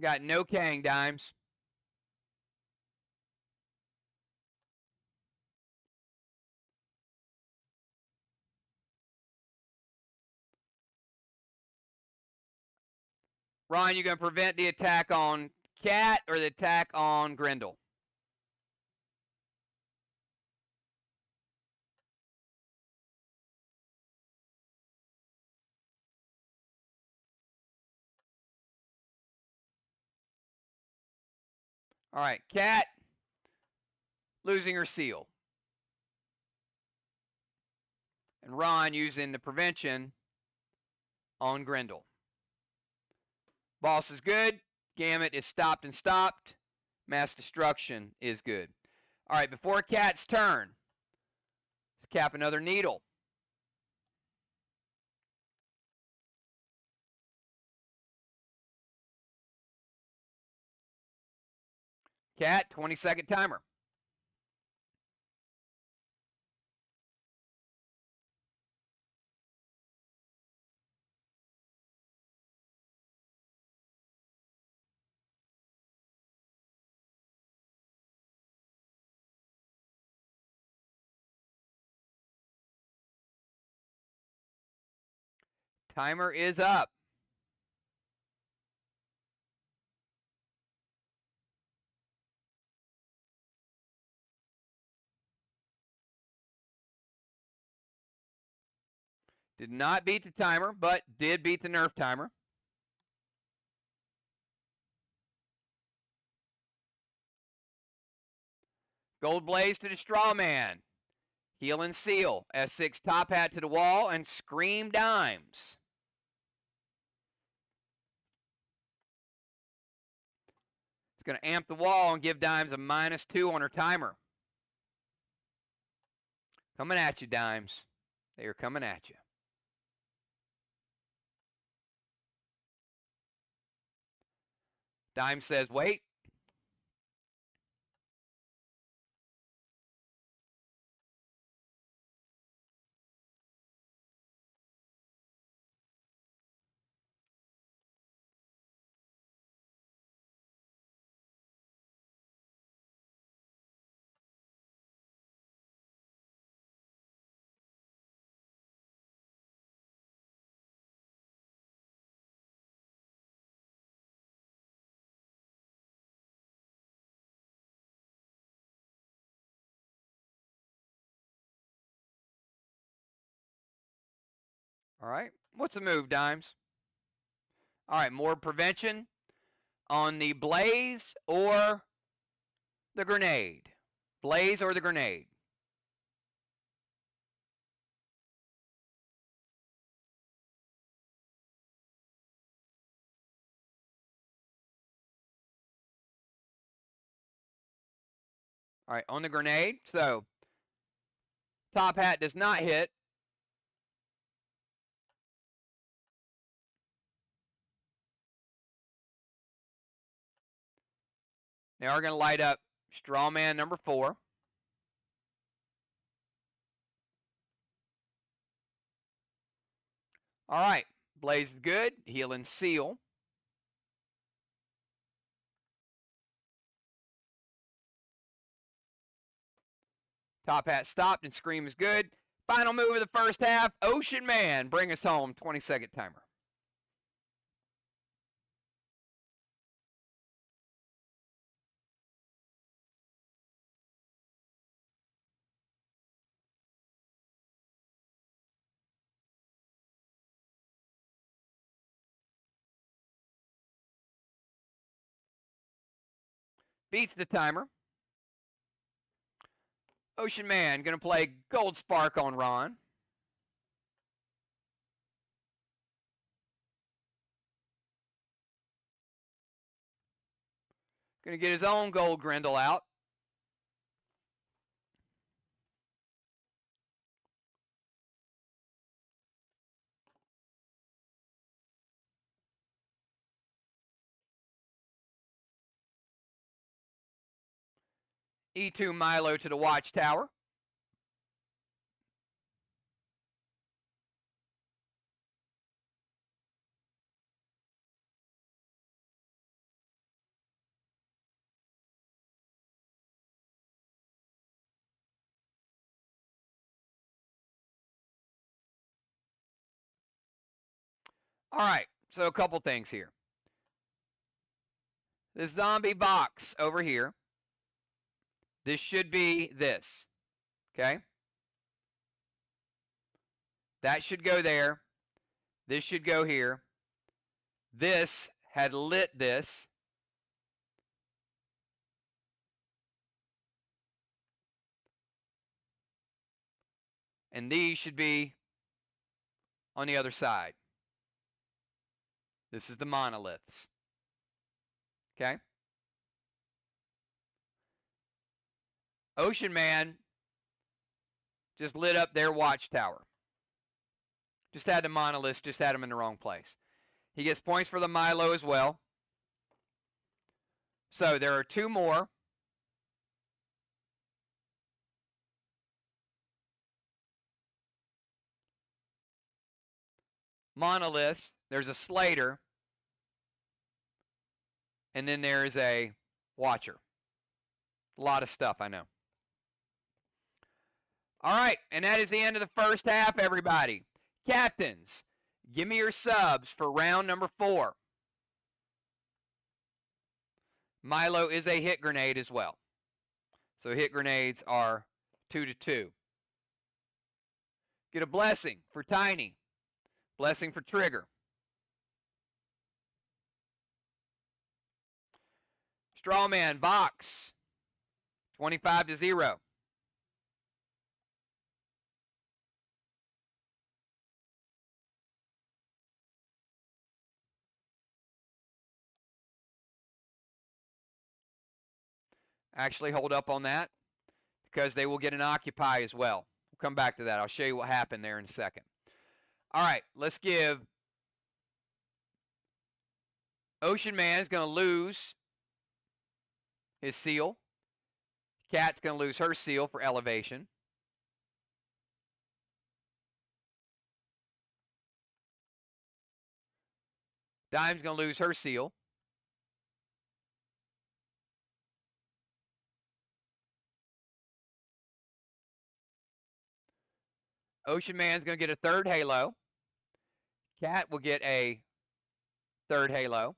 Got no Kang, Dimes. Ron, you going to prevent the attack on Cat or the attack on Grendel? All right, Cat losing her seal. And Ron using the prevention on Grendel. Boss is good. Gamut is stopped and stopped. Mass destruction is good. All right, before Cat's turn, let's cap another needle. Cat, 20-second timer. Timer is up. Did not beat the timer, but did beat the nerf timer. Gold Blaze to the Straw Man. Heal and Seal. S6 Top Hat to the wall and Scream Dimes. It's going to amp the wall and give Dimes a -2 on her timer. Coming at you, Dimes. They are coming at you. Dime says wait. All right. What's the move, Dimes? All right, more prevention on the blaze or the grenade. Blaze or the grenade. All right, on the grenade. So top hat does not hit. They are going to light up straw man number 4. All right, blaze is good. Heal and seal. Top hat stopped and scream is good. Final move of the first half. Ocean Man, bring us home. 20-second timer. Beats the timer. Ocean Man going to play Gold Spark on Ron. Going to get his own Gold Grendel out. E2 Milo to the Watchtower. All right, so a couple things here. The zombie VOX over here. This should be this, okay? That should go there. This should go here. This had lit this. And these should be on the other side. This is the monoliths. Okay? Ocean Man just lit up their watchtower. Just had the monoliths, just had them in the wrong place. He gets points for the Milo as well. So there are 2 more. Monoliths. There's a Slater. And then there's a Watcher. A lot of stuff, I know. All right, and that is the end of the first half, everybody. Captains, give me your subs for round number 4. Milo is a hit grenade as well. So hit grenades are 2-2. Get a blessing for Tiny. Blessing for Trigger. Strawman, VOX. 25-0. Actually, hold up on that because they will get an Occupy as well. We'll come back to that. I'll show you what happened there in a second. All right, let's give Ocean Man is going to lose his seal. Cat's going to lose her seal for elevation. Dime's going to lose her seal. Ocean Man's going to get a third halo. Cat will get a third halo.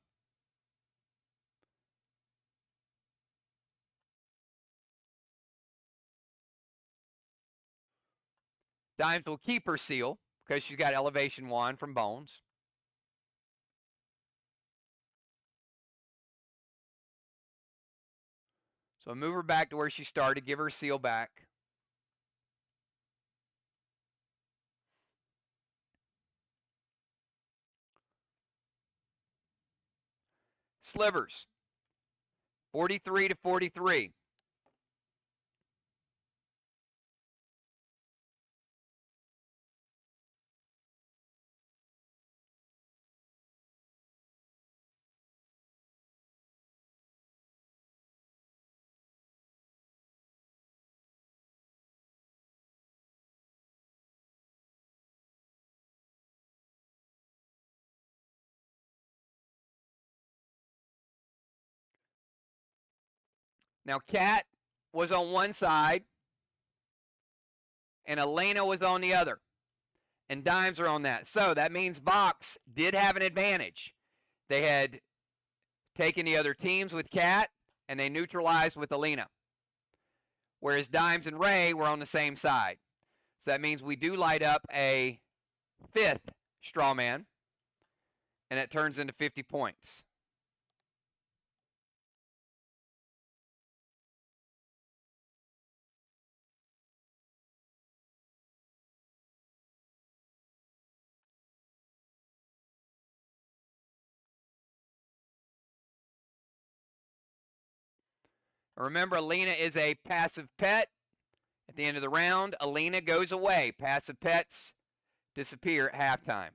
Dimes will keep her seal because she's got elevation 1 from bones. So move her back to where she started, give her seal back. Slivers, 43 to 43. Now, Cat was on one side, and Elena was on the other, and Dimes are on that. So that means VOX did have an advantage. They had taken the other teams with Cat, and they neutralized with Elena, whereas Dimes and Ray were on the same side. So that means we do light up a 5th straw man, and it turns into 50 points. Remember, Alina is a passive pet. At the end of the round, Alina goes away. Passive pets disappear at halftime.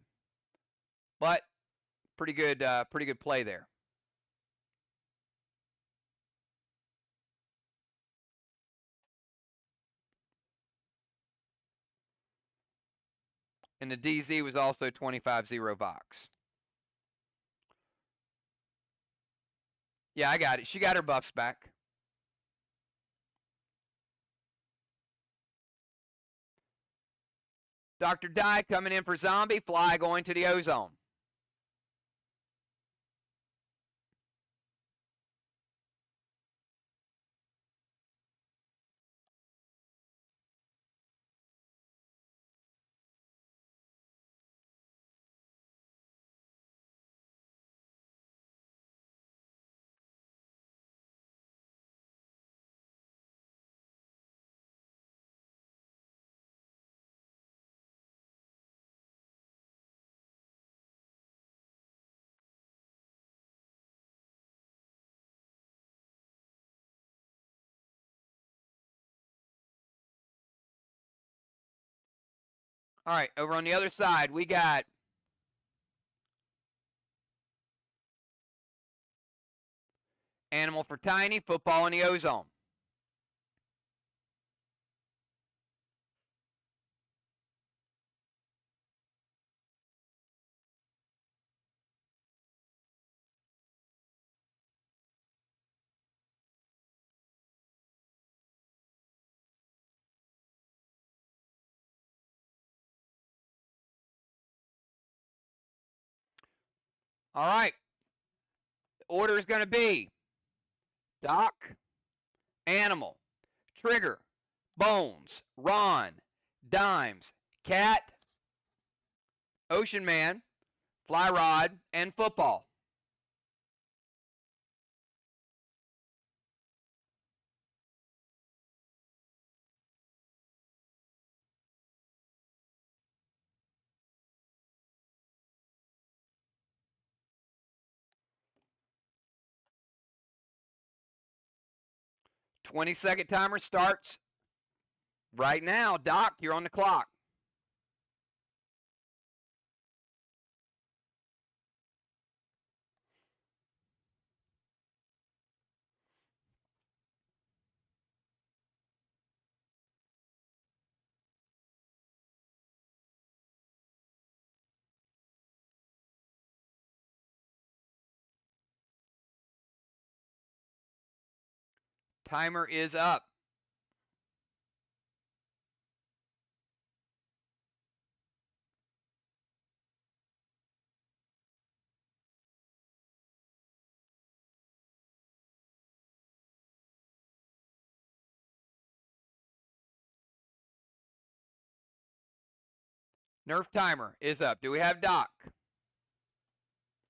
But pretty good play there. And the DZ was also 25-0 VOX. Yeah, I got it. She got her buffs back. Dr. Dye coming in for Zombie. Fly going to the Ozone. All right, over on the other side, we got Animal for Tiny, Football in the Ozone. All right. The order is going to be Doc, Animal, Trigger, Bones, Ron, Dimes, Cat, Ocean Man, Fly Rod, and Football. Twenty-second timer starts right now. Doc, you're on the clock. Timer is up. Nerf timer is up. Do we have Doc?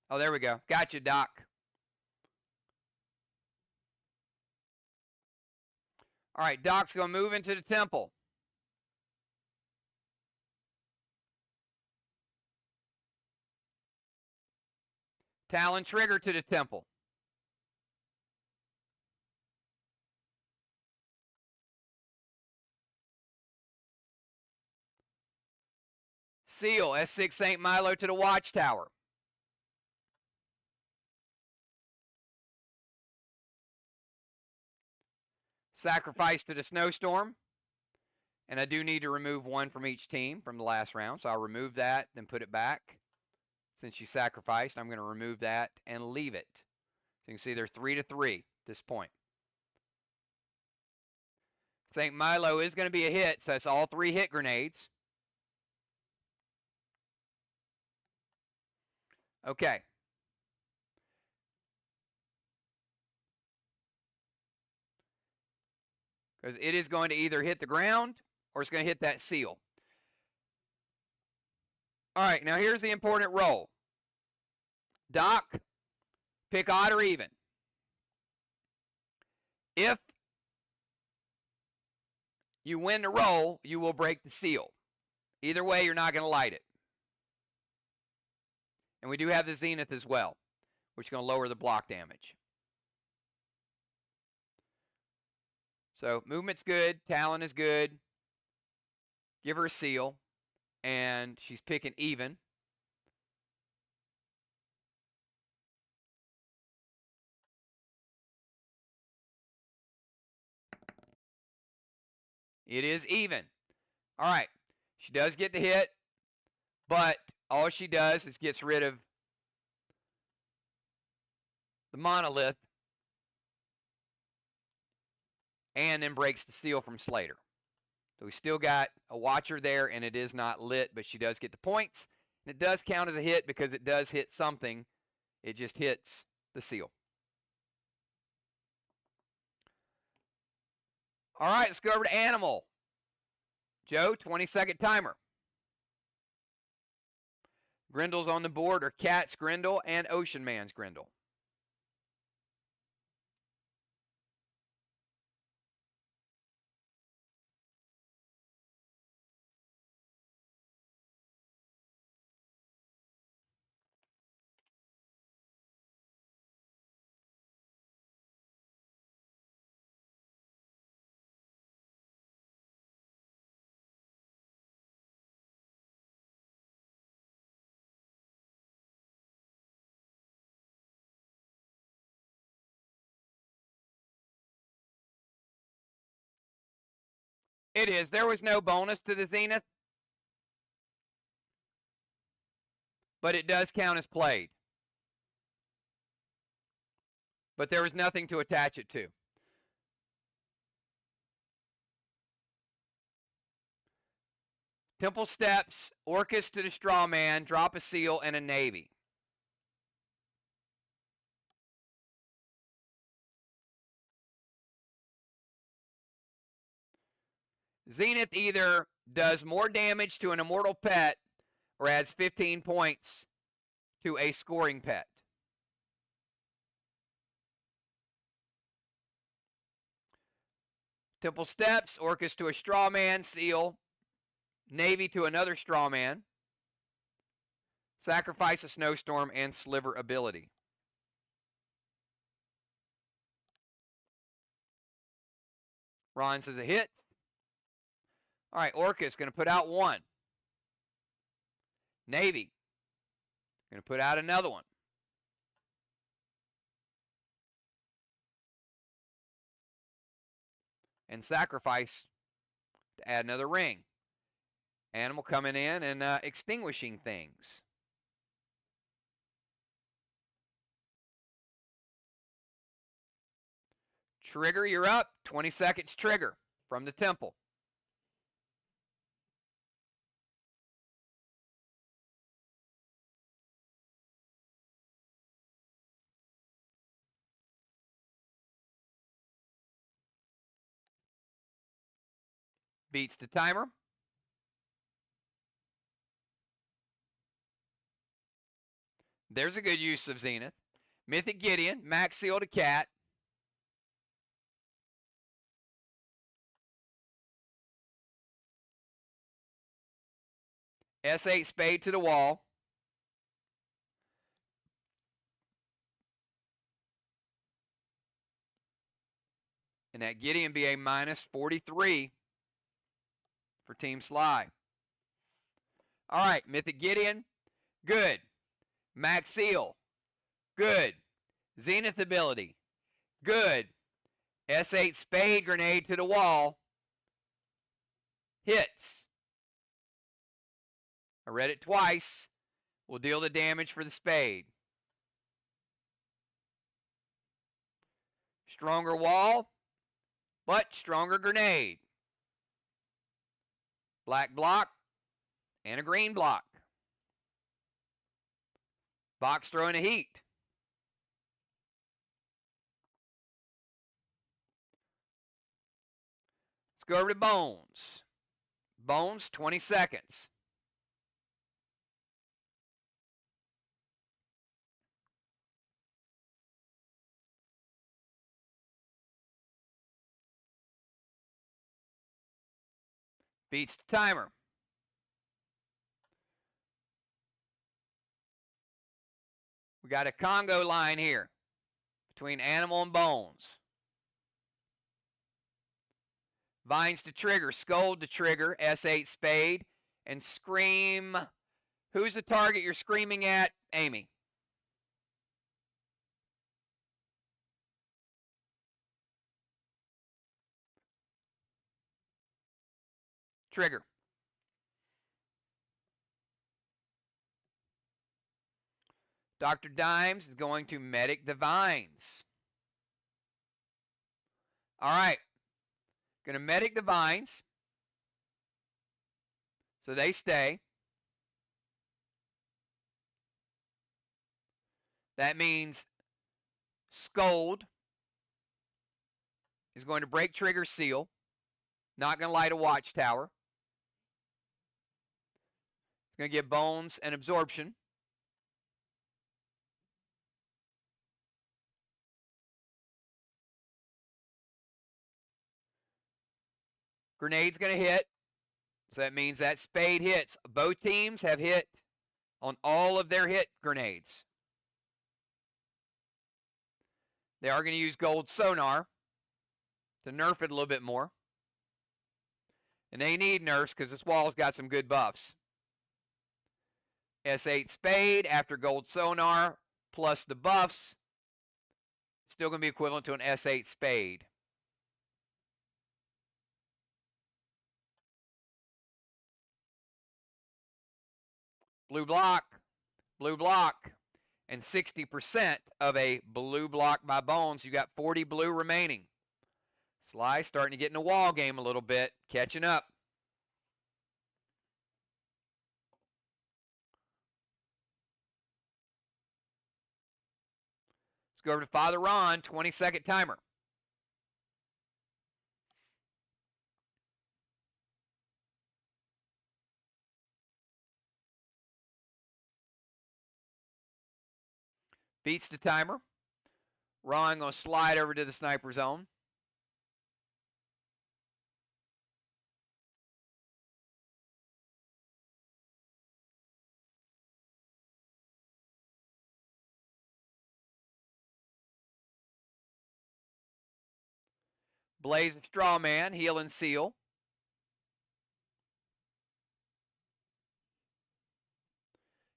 Oh, there we go. Gotcha, Doc. All right, Doc's going to move into the temple. Talon trigger to the temple. Seal, S6 St. Milo to the watchtower. Sacrifice to the snowstorm. And I do need to remove one from each team from the last round. So I'll remove that, then put it back. Since you sacrificed, I'm going to remove that and leave it. So you can see they're 3-3 at this point. St. Milo is going to be a hit, so that's all 3 hit grenades. Okay. Because it is going to either hit the ground or it's going to hit that seal. All right, now here's the important roll. Doc, pick odd or even. If you win the roll, you will break the seal. Either way, you're not going to light it. And we do have the Zenith as well, which is going to lower the block damage. So movement's good, Talon is good. Give her a seal, and she's picking even. It is even. All right, she does get the hit, but all she does is gets rid of the monolith and then breaks the seal from Slater. So we still got a watcher there, and it is not lit, but she does get the points. And it does count as a hit because it does hit something. It just hits the seal. All right, let's go over to Animal. Joe, 20-second timer. Grindles on the board are Cat's Grindle and Ocean Man's Grindle. It is. There was no bonus to the Zenith, but it does count as played. But there was nothing to attach it to. Temple Steps, Orcus to the Straw Man, drop a seal, and a Navy. Zenith either does more damage to an immortal pet or adds 15 points to a scoring pet. Temple Steps, Orcus to a Straw Man, seal, Navy to another Straw Man, sacrifice a Snowstorm, and Sliver ability. Ron says a hit. All right, Orcus going to put out one. Navy going to put out another one. And sacrifice to add another ring. Animal coming in and extinguishing things. Trigger, you're up. 20 seconds trigger from the temple. Beats the timer. There's a good use of Zenith. Mythic Gideon, max seal to cat. S8 spade to the wall. And that Gideon be a minus 43 for Team SLY. All right, Mythic Gideon, good. Max seal, good. Zenith ability, good. S8 spade grenade to the wall, hits. I read it twice. We'll deal the damage for the spade. Stronger wall, but stronger grenade. Black block and a green block. VOX throwing a heat. Let's go over to Bones. Bones, 20 seconds. Beats the timer. We got a Congo line here between Animal and Bones. Vines to trigger, Scold to trigger, S8 spade, and Scream. Who's the target you're screaming at? Amy. Trigger. Dr. Dimes is going to medic the Vines. All right. Going to medic the Vines. So they stay. That means Scold is going to break trigger seal. Not going to light a watchtower. It's going to give Bones an absorption. Grenade's going to hit. So that means that spade hits. Both teams have hit on all of their hit grenades. They are going to use gold sonar to nerf it a little bit more. And they need nerfs because this wall's got some good buffs. S8 spade after gold sonar plus the buffs. Still going to be equivalent to an S8 spade. Blue block, and 60% of a blue block by Bones. You got 40 blue remaining. SLY starting to get in the wall game a little bit, catching up. Let's go over to Father Ron, 20-second timer. Beats the timer. Ron going to slide over to the sniper zone. Blaze of Straw Man, heal and seal.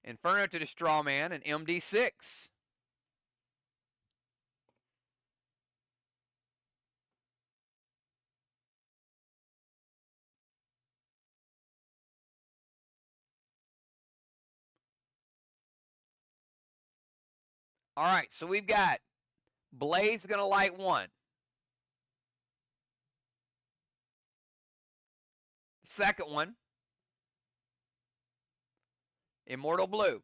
Inferno to the Straw Man, and MD6. All right, so we've got Blaze going to light one. Second one, Immortal Blue.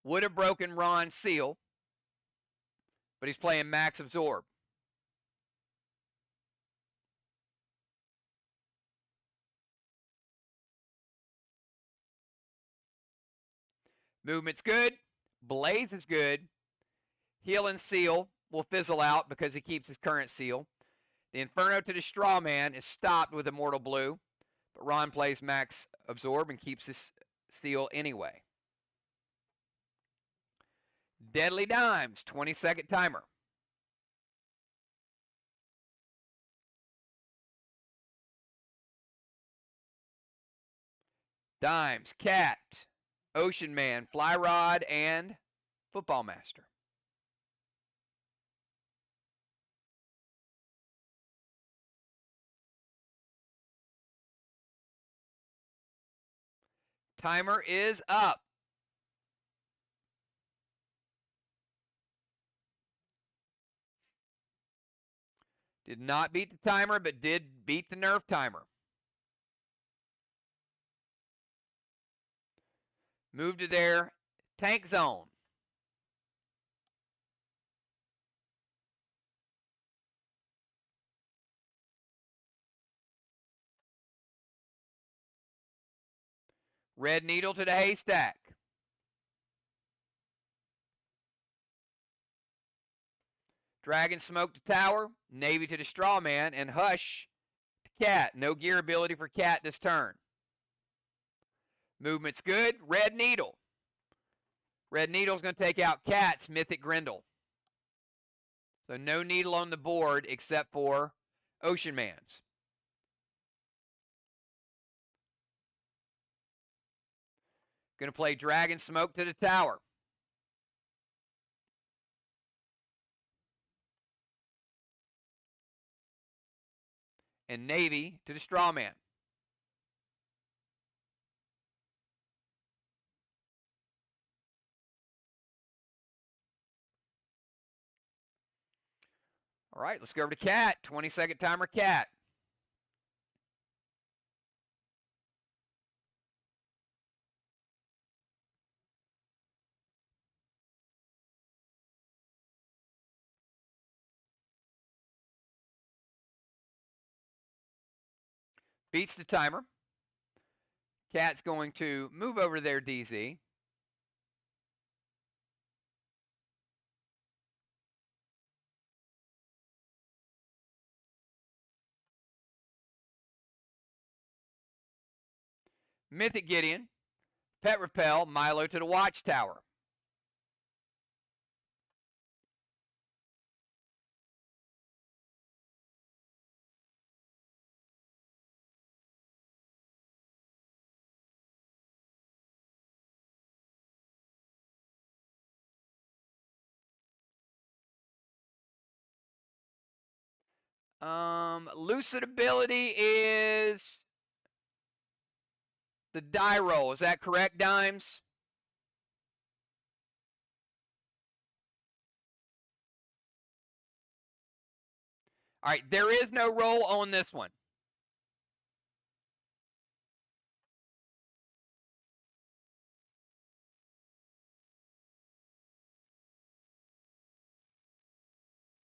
Would have broken Ron's seal, but he's playing Max Absorb. Movement's good. Blaze is good. Heal and Seal will fizzle out because he keeps his current seal. The Inferno to the Straw Man is stopped with Immortal Blue, but Ron plays Max Absorb and keeps his seal anyway. Deadly Dimes, 20-second timer. Dimes, Cat, Ocean Man, Fly Rod, and Football Master. Timer is up. Did not beat the timer, but did beat the Nerf timer. Move to their tank zone. Red Needle to the haystack. Dragon Smoke to Tower, Navy to the Straw Man, and Hush to Cat. No gear ability for Cat this turn. Movement's good. Red Needle. Red Needle's going to take out Cat's Mythic Grendel. So no needle on the board except for Ocean Man's. Going to play Dragon Smoke to the Tower. And Navy to the Straw Man. All right, let's go over to Cat. 20-second timer, Cat. Beats the timer. Cat's going to move over their DZ. Mythic Gideon, Pet Repel, Milo to the Watchtower. Lucid ability is the die roll. Is that correct, Dimes? All right, there is no roll on this one.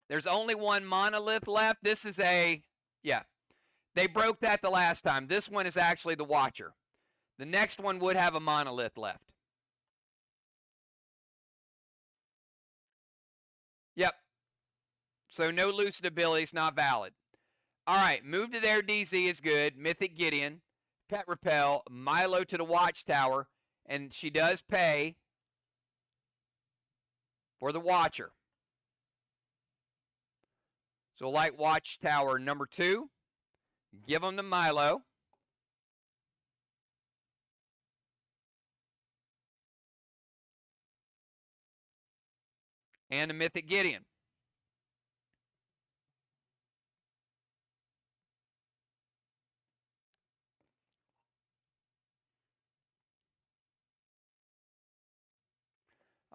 There's only one monolith left. This is a, yeah, they broke that the last time. This one is actually the Watcher. The next one would have a monolith left. Yep. So no lucid ability is not valid. All right, move to their DZ is good. Mythic Gideon, Pet Repel, Milo to the Watchtower, and she does pay for the Watcher. So like Watchtower number 2, give them to Milo. And a Mythic Gideon.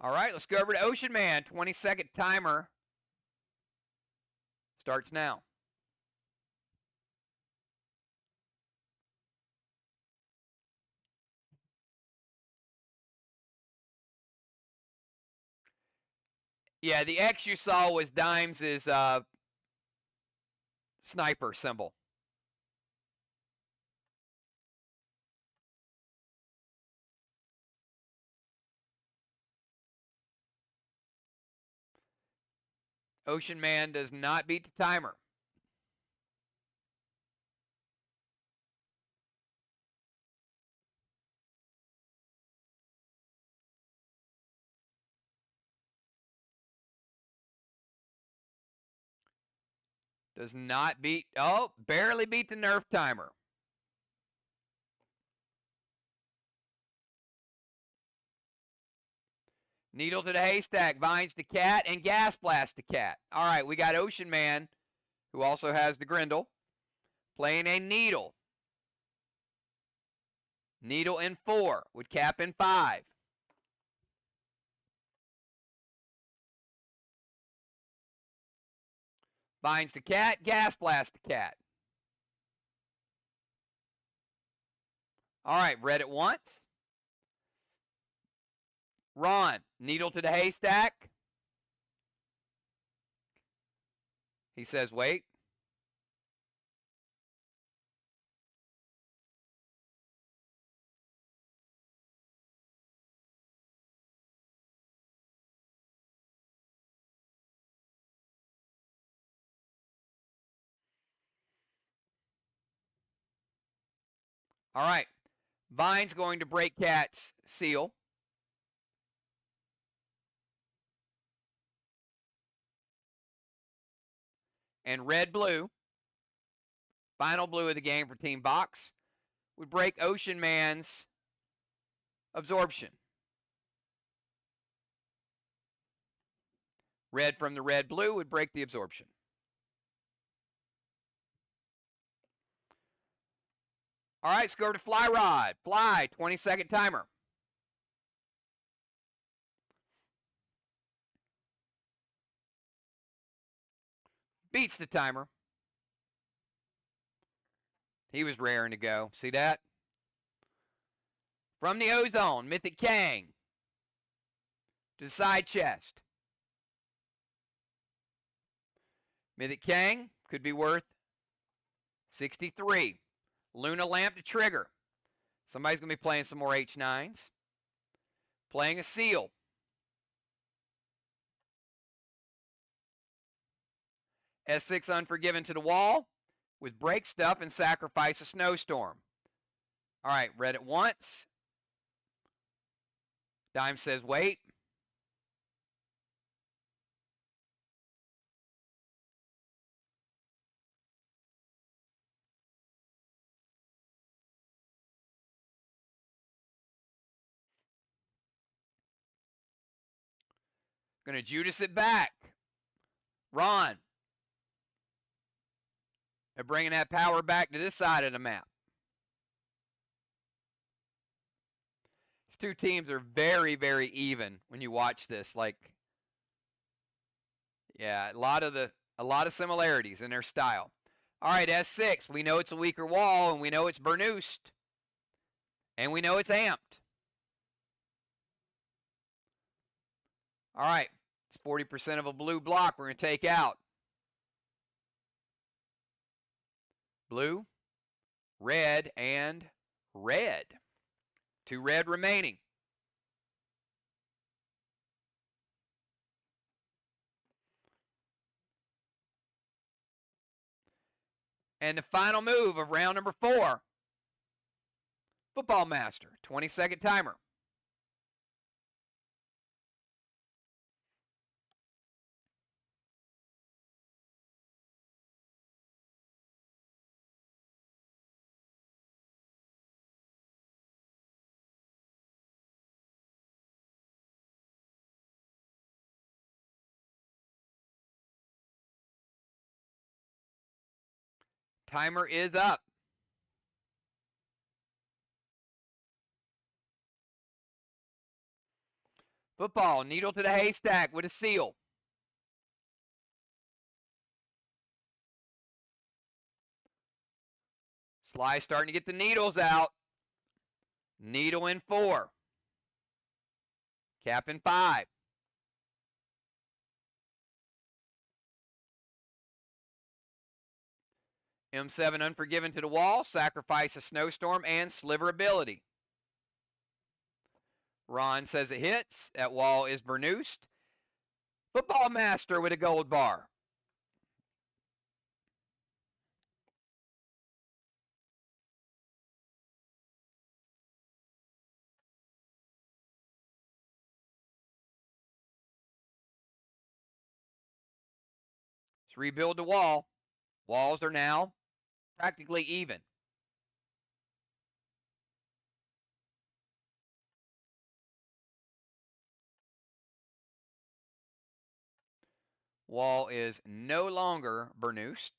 All right, let's go over to Ocean Man. 20-second timer Starts now. Yeah, the X you saw was Dimes' sniper symbol. Ocean Man does not beat the timer. Does not beat, oh, barely beat the Nerf timer. Needle to the haystack, vines to cat, and gas blast to cat. All right, we got Ocean Man, who also has the Grendel, playing a needle. Needle in 4, with cap in 5. Vines to cat, gas blast to cat. All right, read it once. Ron, needle to the haystack. He says, wait. All right. Vine's going to break cat's seal. And red-blue, final blue of the game for Team VOX, would break Ocean Man's absorption. Red from the red-blue would break the absorption. All right, let's go to fly rod. Fly, 20-second timer. Beats the timer. He was raring to go. See that? From the ozone, Mythic Kang to the side chest. Mythic Kang could be worth 63. Luna Lamp to trigger. Somebody's going to be playing some more H9s. Playing a seal. S6 Unforgiven to the wall with break stuff and sacrifice a snowstorm. All right, read it once. Dime says wait. Going to Judas it back. Ron. They're bringing that power back to this side of the map. These two teams are very, very even when you watch this. Like, yeah, a lot of similarities in their style. All right, S6. We know it's a weaker wall, and we know it's burnoosed, and we know it's amped. All right, it's 40% of a blue block we're going to take out. Blue, red, and red. 2 red remaining. And the final move of round number 4. Football Master, 20-second timer. Timer is up. Football, needle to the haystack with a seal. SLY starting to get the needles out. Needle in 4. Cap in 5. M7 Unforgiven to the wall. Sacrifice a snowstorm and sliver ability. Ron says it hits. That wall is Bernoust. Football Master with a gold bar. Let's rebuild the wall. Walls are now practically even. Wall is no longer Bernoust.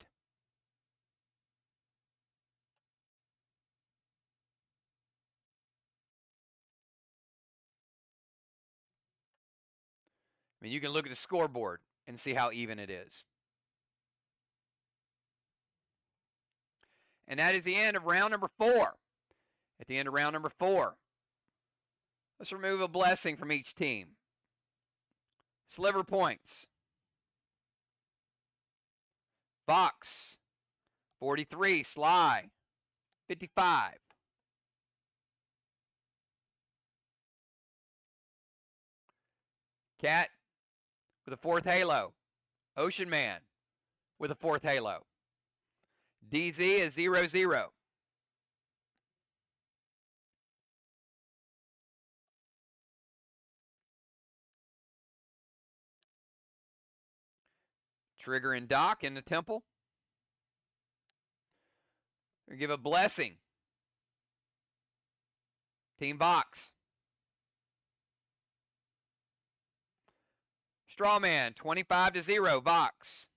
I mean, you can look at the scoreboard and see how even it is. And that is the end of round number 4. At the end of round number 4, let's remove a blessing from each team. Sliver points. VOX, 43. SLY, 55. Cat with a 4th halo. Ocean Man with a 4th halo. DZ is 0-0. Trigger and Dock in the temple. We give a blessing. Team VOX. Strawman, 25-0, VOX.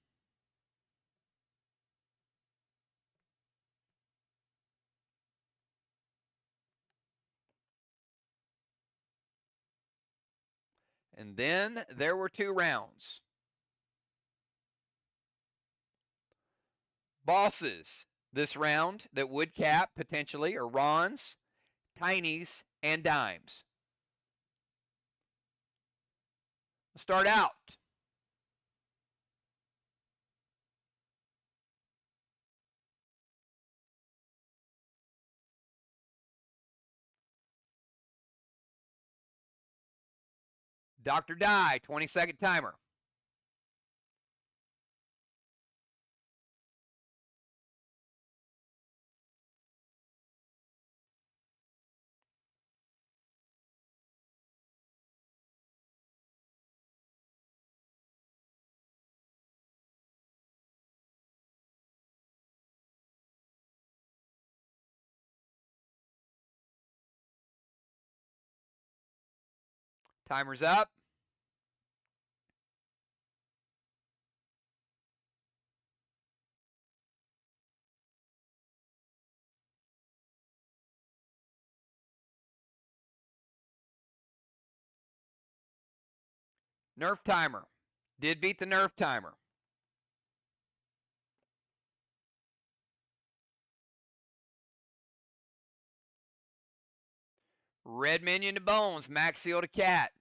And then there were 2 rounds. Bosses this round that would cap potentially are Rons, Tinies, and Dimes. Let's start out. Dr. Die, 20-second timer. Timer's up. Nerf timer. Did beat the Nerf timer. Red minion to Bones. Max Seal to Cat.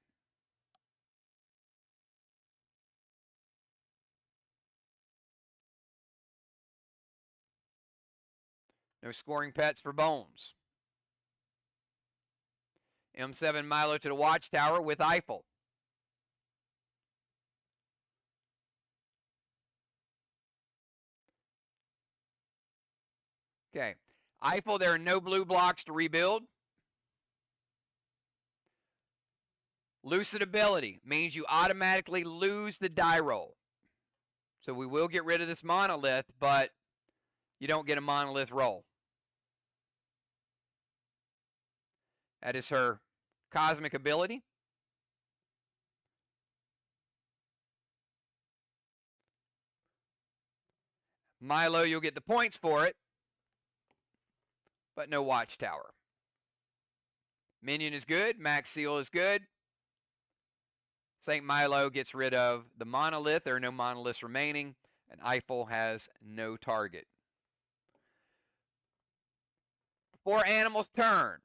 No scoring pets for Bones. M7 Milo to the Watchtower with Eiffel. Okay. Eiffel, there are no blue blocks to rebuild. Lucid ability means you automatically lose the die roll. So we will get rid of this monolith, but you don't get a monolith roll. That is her cosmic ability. Milo, you'll get the points for it, but no Watchtower. Minion is good. Max Seal is good. St. Milo gets rid of the monolith. There are no monoliths remaining, and Eiffel has no target. Before Animal's turn,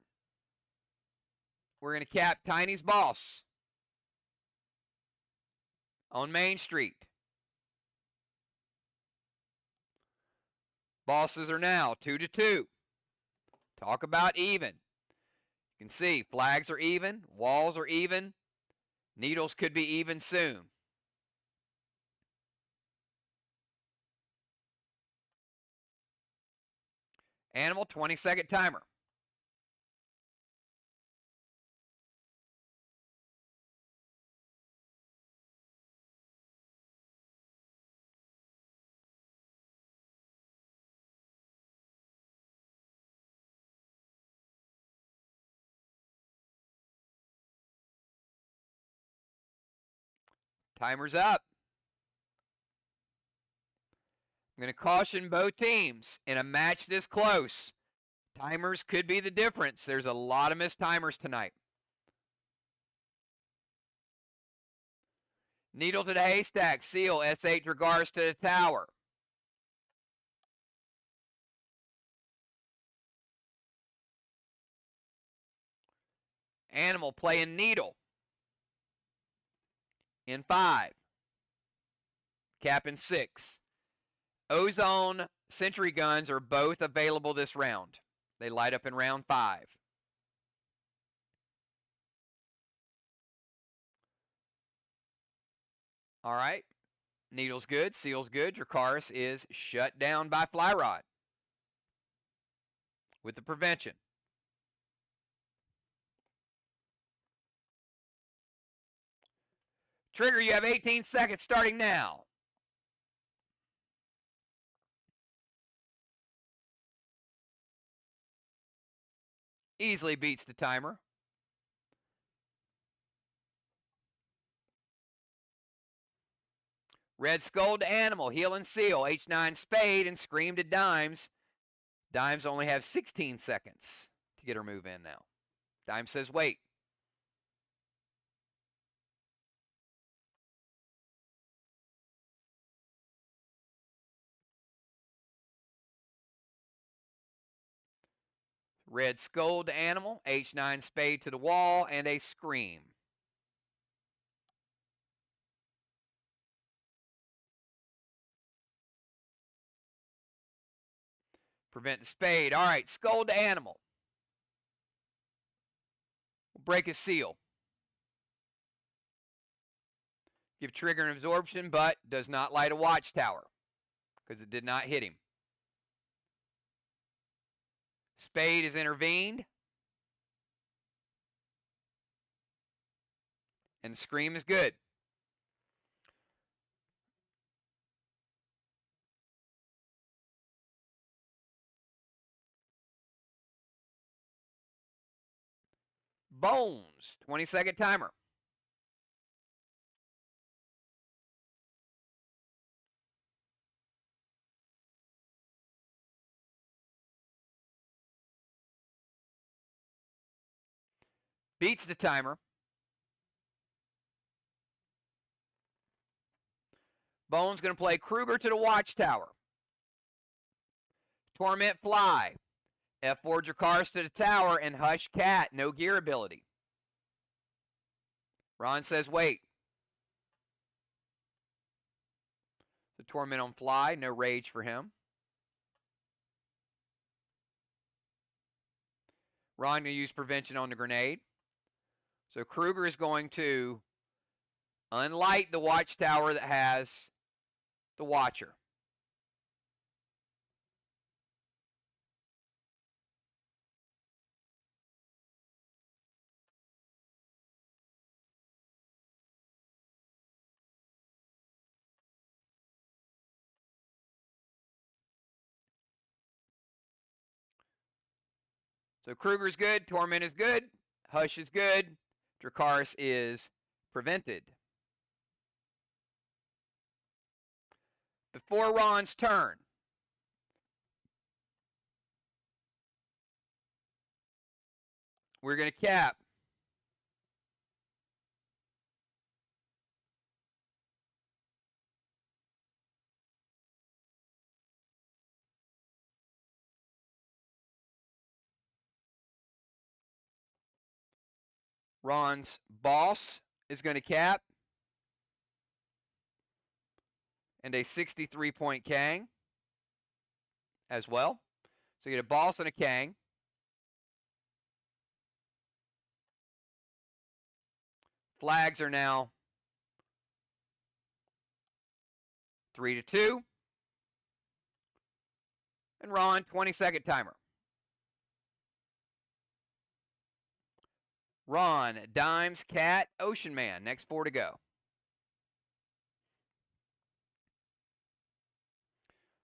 we're going to cap Tiny's Boss on Main Street. Bosses are now 2-2. Talk about even. You can see flags are even, walls are even, needles could be even soon. Animal, 20-second timer. Timer's up. I'm going to caution both teams in a match this close. Timers could be the difference. There's a lot of missed timers tonight. Needle to the haystack. Seal. S8 regards to the tower. Animal playing needle. In 5. Cap in 6. Ozone sentry guns are both available this round. They light up in round 5. All right. Needle's good. Seal's good. Dracarys is shut down by Fly Rod with the prevention. Trigger, you have 18 seconds starting now. Easily beats the timer. Red Skull to Animal, Heal and Seal, H9 Spade, and Scream to Dimes. Dimes only have 16 seconds to get her move in now. Dimes says wait. Red Skull to Animal, H9 Spade to the wall, and a Scream. Prevent the Spade. All right, Skull to Animal. We'll break a seal. Give Trigger an absorption, but does not light a watchtower because it did not hit him. Spade is intervened. And Scream is good. Bones, 20-second timer. Beats the timer. Bones going to play Kruger to the watchtower. Torment Fly. F4 Dracarys to the tower, and Hush Cat, no gear ability. Ron says wait. The Torment on Fly, no rage for him. Ron going to use prevention on the grenade. So Kruger is going to unlight the watchtower that has the Watcher. So Kruger's good, Torment is good, Hush is good, Dracarys is prevented. Before Ron's turn, we're going to cap Ron's boss is going to cap. And a 63-point Kang as well. So you get a boss and a Kang. Flags are now 3-2. And Ron, 20-second timer. Ron, Dimes, Cat, Ocean Man. Next 4 to go.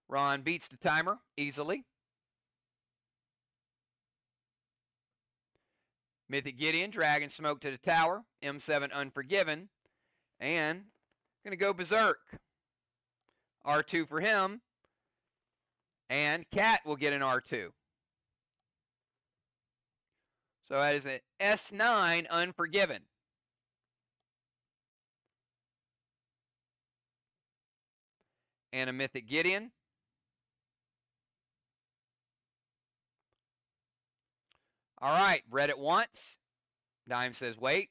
Ron beats the timer easily. Mythic Gideon, Dragon Smoke to the tower. M7 Unforgiven. And going to go Berserk. R2 for him. And Cat will get an R2. So that is an S9 Unforgiven. And a Mythic Gideon. All right, read it once. Dime says wait.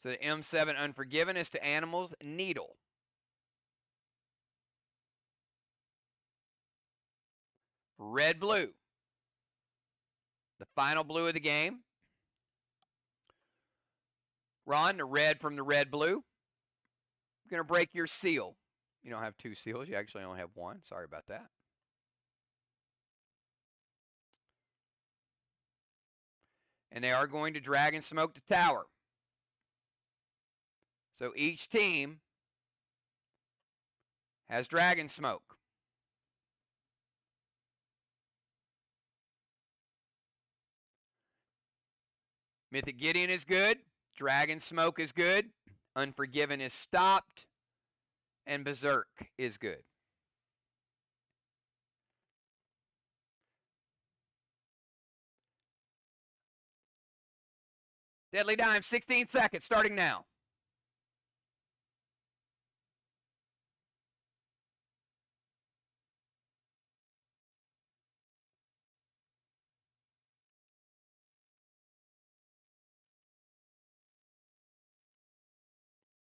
So the M7 Unforgiven is to Animals Needle. Red blue. The final blue of the game. Ron, the red from the red blue. I'm going to break your seal. You don't have 2 seals. You actually only have 1. Sorry about that. And they are going to Dragon Smoke the tower. So each team has Dragon Smoke. Mythic Gideon is good. Dragon Smoke is good. Unforgiven is stopped. And Berserk is good. Deadly Dime, 16 seconds, starting now.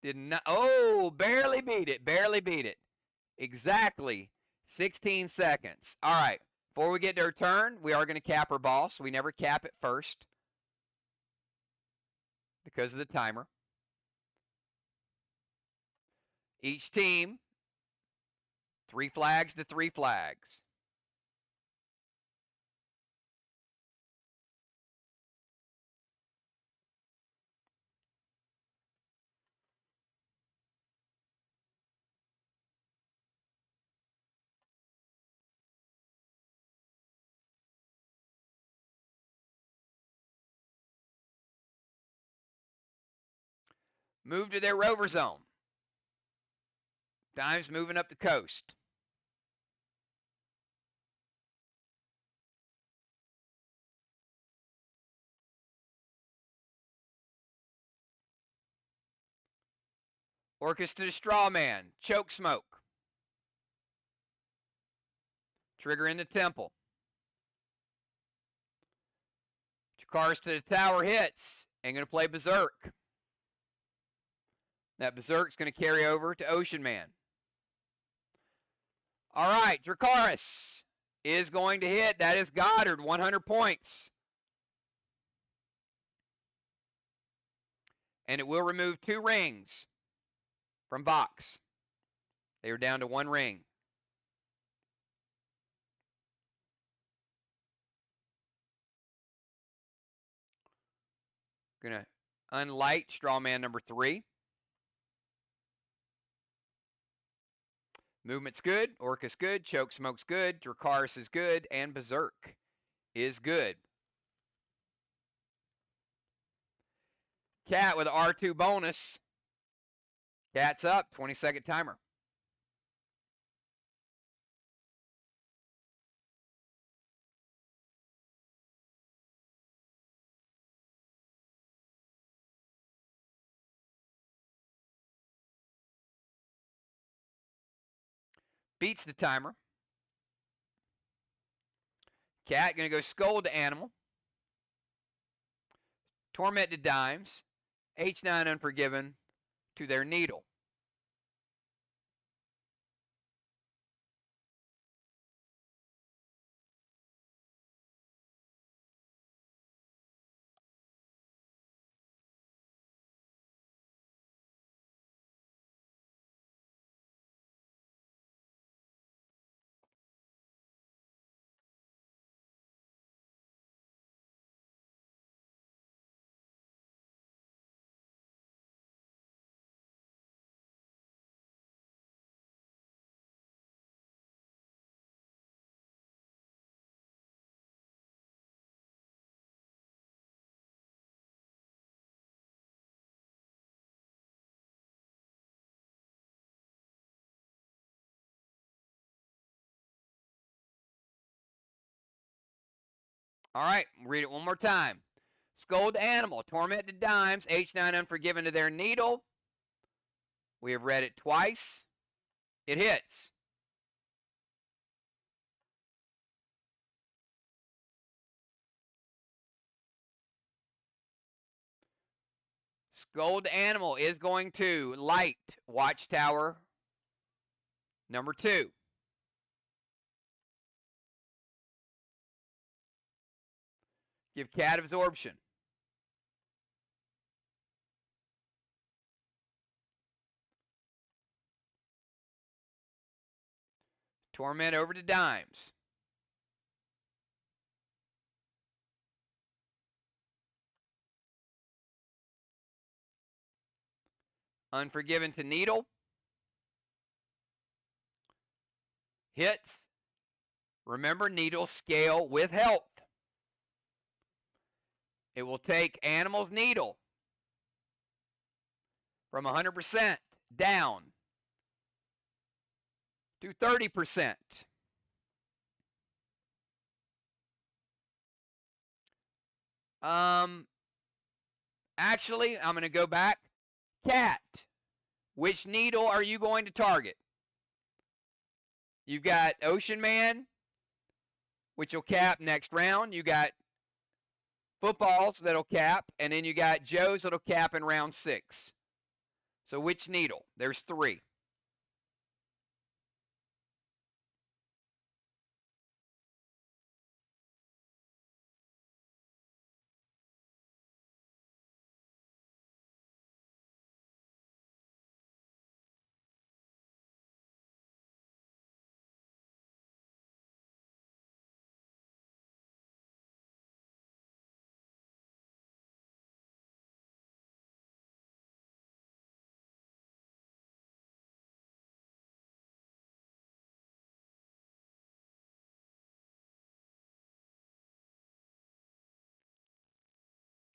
Did not, oh, barely beat it, barely beat it. Exactly 16 seconds. All right, before we get to our turn, we are going to cap our boss. We never cap it first because of the timer. Each team, 3 flags to 3 flags. Move to their rover zone. Dime's moving up the coast. Orcus to the straw man. Choke smoke. Trigger in the temple. Jakars to the tower hits. And going to play Berserk. That Berserk's going to carry over to Ocean Man. All right, Dracarys is going to hit. That is Goddard, 100 points. And it will remove 2 rings from VOX. They are down to 1 ring. Going to unlight Strawman number 3. Movement's good. Orcus good. Choke smoke's good. Dracarys is good. And Berserk is good. Cat with an R2 bonus. Cat's up. 20-second timer. Beats the timer. Cat going to go Scold to Animal. Torment to Dimes. H9 Unforgiven to their Needle. All right, read it one more time. Scold to Animal, Torment to Dimes, H9 Unforgiven to their Needle. We have read it twice. It hits. Scold to Animal is going to light Watchtower number 2. Give Cat Absorption. Torment over to Dimes. Unforgiven to Needle. Hits. Remember, Needle scale with health. It will take Animal's Needle from 100% down to 30%. Actually, I'm going to go back. Cat, which needle are you going to target? You've got Ocean Man, which will cap next round. You got Footballs that'll cap, and then you got Joe's that'll cap in round 6. So which needle? There's 3.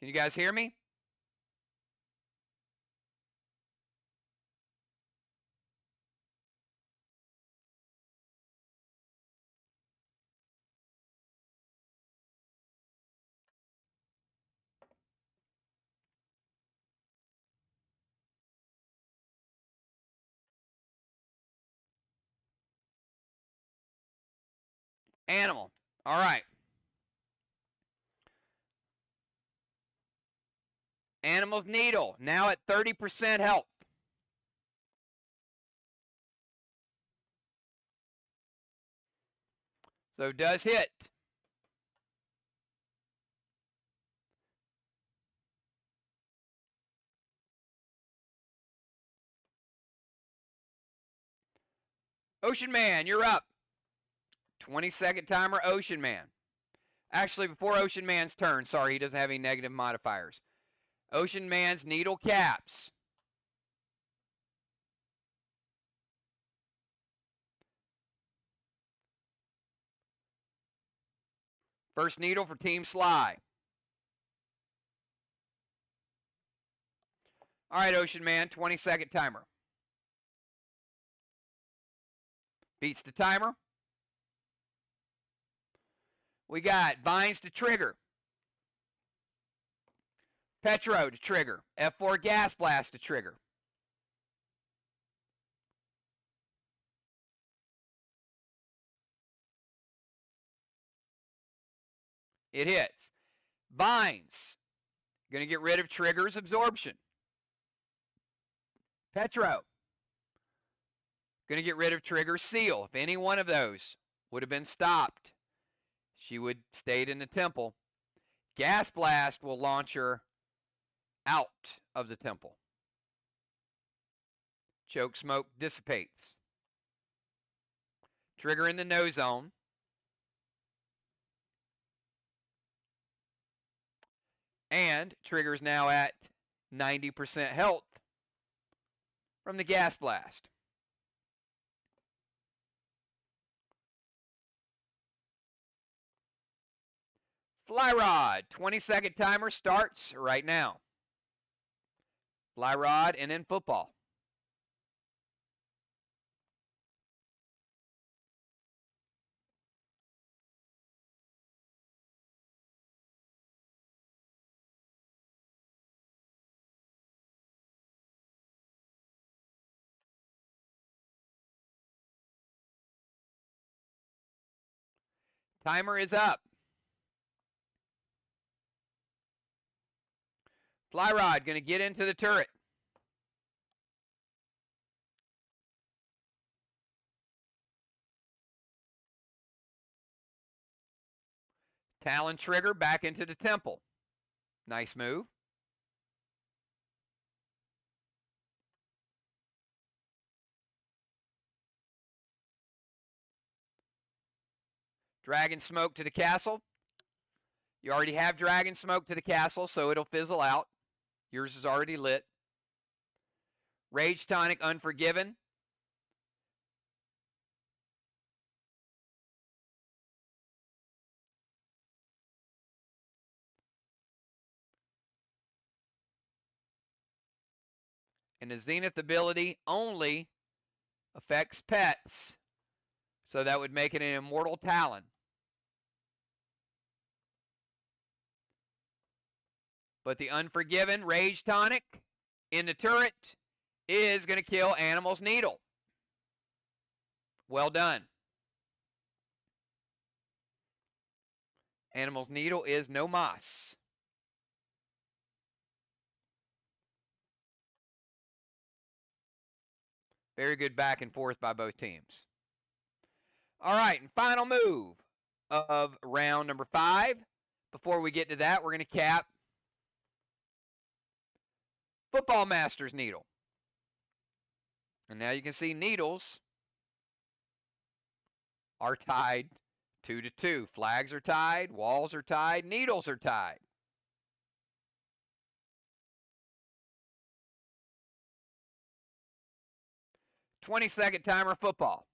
Can you guys hear me? Animal. All right. Animal's Needle, now at 30% health. So does hit. Ocean Man, you're up. 20-second timer, Ocean Man. Actually, before Ocean Man's turn, sorry, he doesn't have any negative modifiers. Ocean Man's Needle caps. First needle for Team SLY. All right, Ocean Man, 20-second timer. Beats the timer. We got Vines to trigger. Petro to trigger. F4 Gas Blast to trigger. It hits. Binds. Going to get rid of Trigger's absorption. Petro. Going to get rid of Trigger's seal. If any one of those would have been stopped, she would stayed in the temple. Gas Blast will launch her out of the temple. Choke Smoke dissipates. Trigger in the no zone. And Trigger's now at 90% health from the Gas Blast. Fly Rod, 20-second timer starts right now. Fly Rod and then football. Timer is up. Fly Rod going to get into the turret. Talon Trigger back into the temple. Nice move. Dragon Smoke to the castle. You already have Dragon Smoke to the castle, so it'll fizzle out. Yours is already lit. Rage Tonic Unforgiven. And the Zenith ability only affects pets. So that would make it an Immortal Talon. But the Unforgiven Rage Tonic in the turret is going to kill Animal's Needle. Well done. Animal's Needle is no mas. Very good back and forth by both teams. All right, and final move of round number 5. Before we get to that, we're going to cap Football Masters Needle. And now you can see needles are tied 2-2. Flags are tied, walls are tied, needles are tied. "20-second timer football.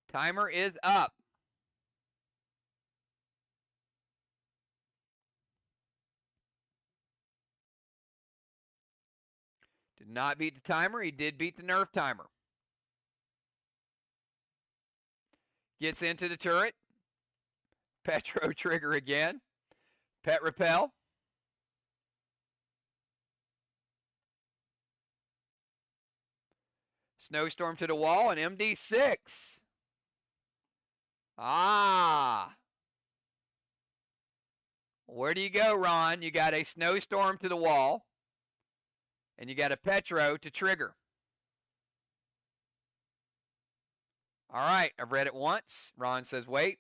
Timer is up. Did not beat the timer. He did beat the nerf timer. Gets into the turret. Petro Trigger again. Pet Repel. Snowstorm to the wall and MD6. Where do you go, Ron? You got a Snowstorm to the wall, and you got a Petro to trigger. All right, I've read it once. Ron says, wait.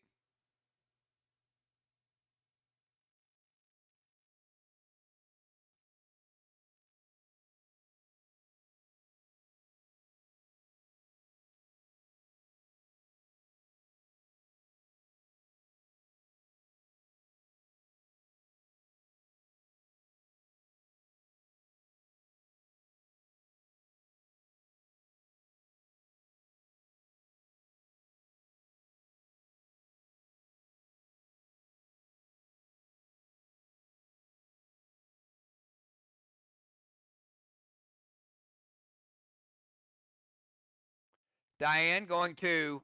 Diane going to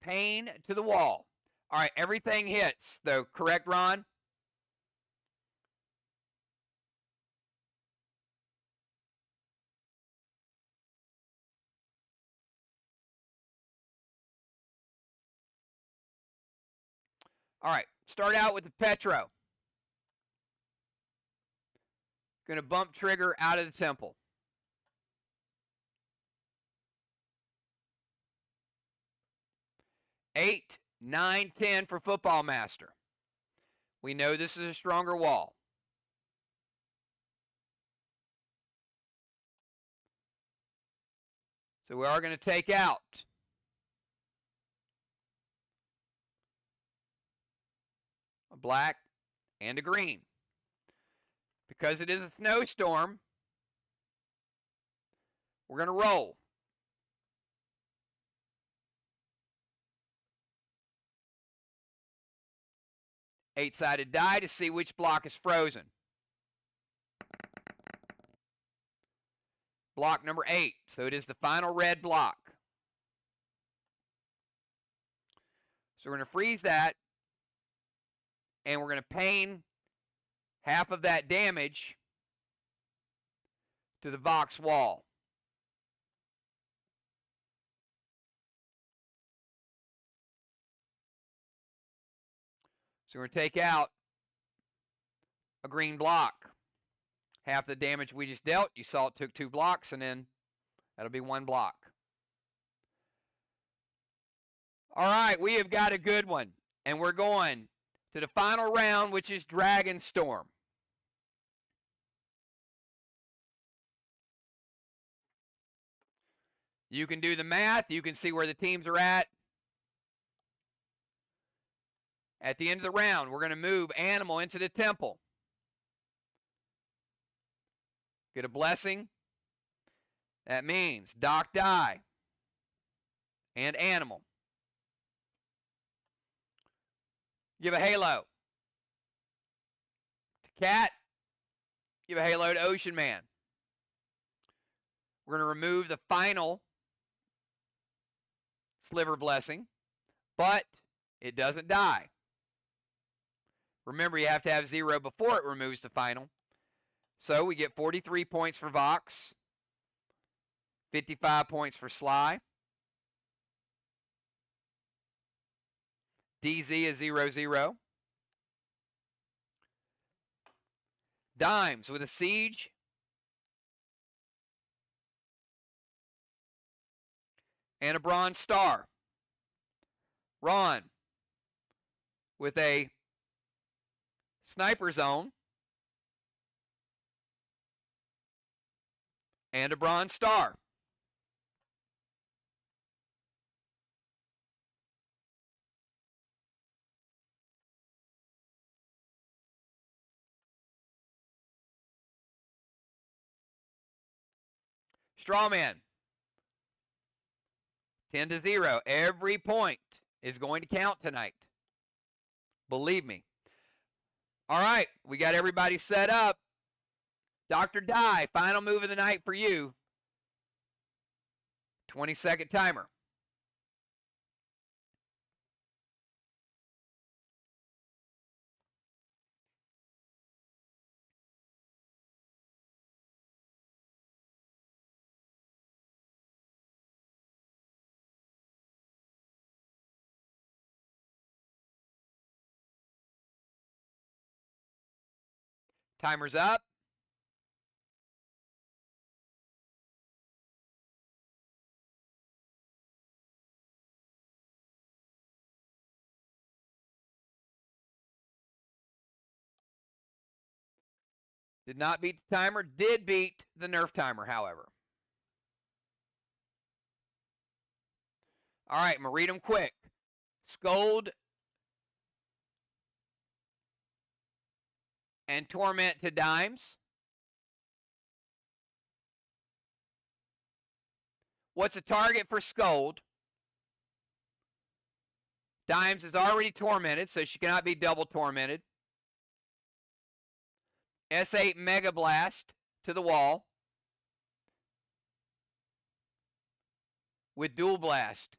pane to the wall. All right, everything hits, though. Correct, Ron? All right, start out with the Petro. Going to bump trigger out of the temple. Eight, 9, 10 for Football Master. We know this is a stronger wall. So we are going to take out a black and a green. Because it is a snowstorm, we're going to roll. Eight-sided die to see which block is frozen. Block number 8. So it is the final red block. So we're going to freeze that. And we're going to pane half of that damage to the VOX wall. So we're going to take out a green block. Half the damage we just dealt, you saw it took 2 blocks, and then that'll be 1 block. All right, we have got a good one. And we're going to the final round, which is Dragon Storm. You can do the math. You can see where the teams are at. At the end of the round, we're going to move Animal into the temple. Get a blessing. That means Doc Die and Animal. Give a halo to Cat. Give a halo to Ocean Man. We're going to remove the final Sliver Blessing, but it doesn't die. Remember, you have to have 0 before it removes the final. So we get 43 points for VOX, 55 points for SLY. DZ is 0-0. Dimes with a Siege. And a Bronze Star. Ron with a Sniper Zone. And a Bronze Star. Strawman. 10-0. Every point is going to count tonight. Believe me. All right, we got everybody set up. Dr. Die, final move of the night for you. 20-second timer. Timer's up. Did not beat the timer. Did beat the Nerf timer, however. All right, I'm going to read them quick. Scold and Torment to Dimes. What's the target for Scold? Dimes is already tormented, so she cannot be double tormented. S8 Mega Blast to the wall. with Dual Blast.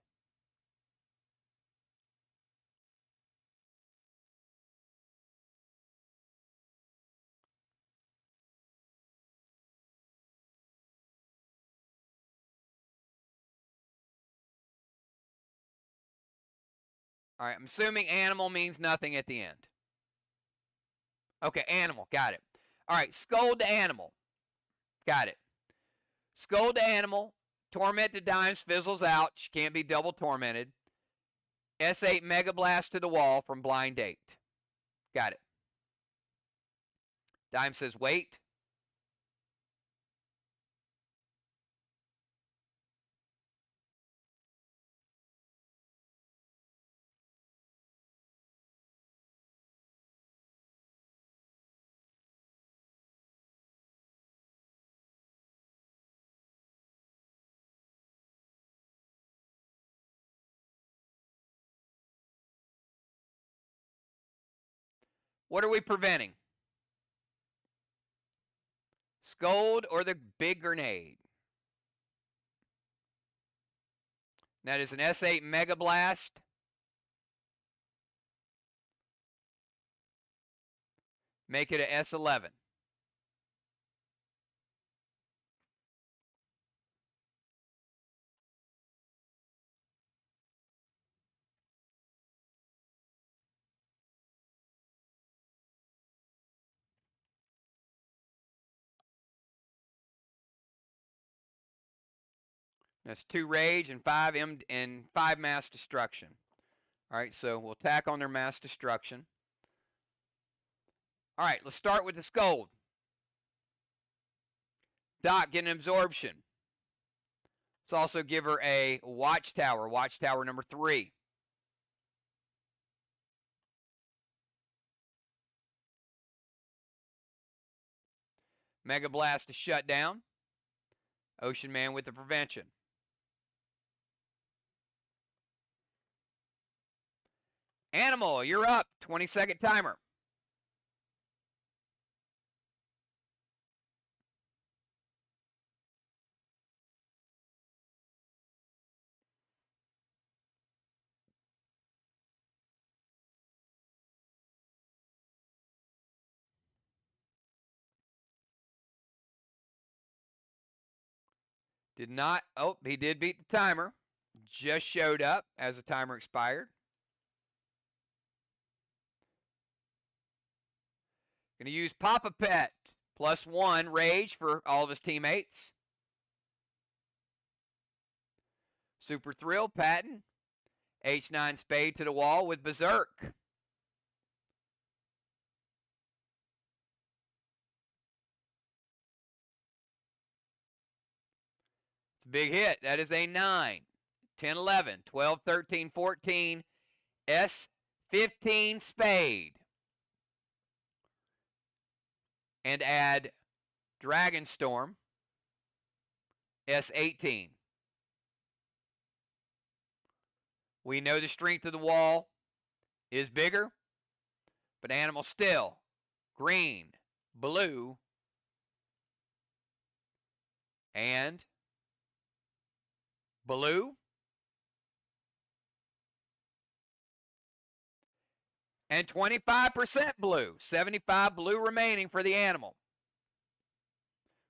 All right, I'm assuming animal means nothing at the end. Okay, animal, got it. All right, Scold to animal. Got it. Scold to animal. Torment to dimes fizzles out. She can't be double tormented. S8 Mega Blast to the wall from blind 8. Got it. Dime says wait. What are we preventing? Scold or the big grenade? That is an S8 Mega Blast. Make it a S11. That's 2 rage and 5 mass destruction. All right, so we'll tack on their mass destruction. All right, let's start with the Scold. Doc, get an absorption. Let's also give her a Watchtower, Watchtower number 3. Mega Blast to shut down. Ocean Man with the prevention. Animal, you're up. 20-second timer. Did not. Oh, he did beat the timer. Just showed up as the timer expired. Going to use Papa Pet. +1 rage for all of his teammates. Super Thrill, Patton. H9 Spade to the wall with Berserk. It's a big hit. That is a 9. 10, 11, 12, 13, 14. S15 Spade. And add Dragonstorm. S18. We know the strength of the wall is bigger, but animal still. Green, blue, and blue. And 25% blue. 75 blue remaining for the animal.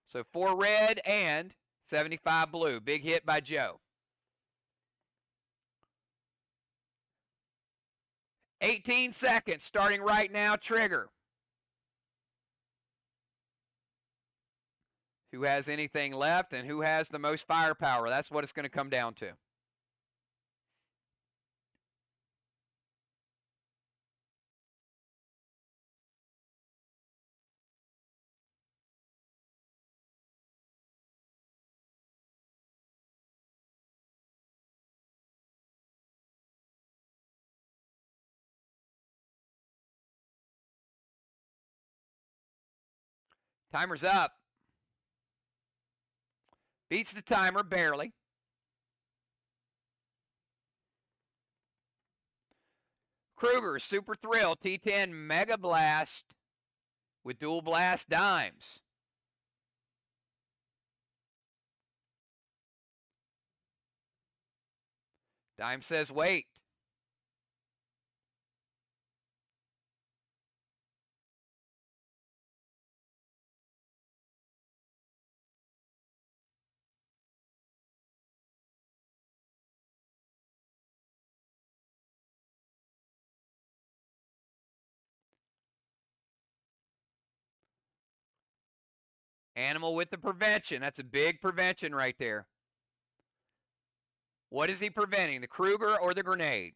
So 4 red and 75 blue. Big hit by Joe. 18 seconds starting right now. Trigger. Who has anything left and who has the most firepower? That's what it's going to come down to. Timer's up. Beats the timer barely. Kruger, Super Thrill, T10 Mega Blast with Dual Blast dimes. Dime says wait. Animal with the prevention. That's a big prevention right there. What is he preventing, the Kruger or the grenade?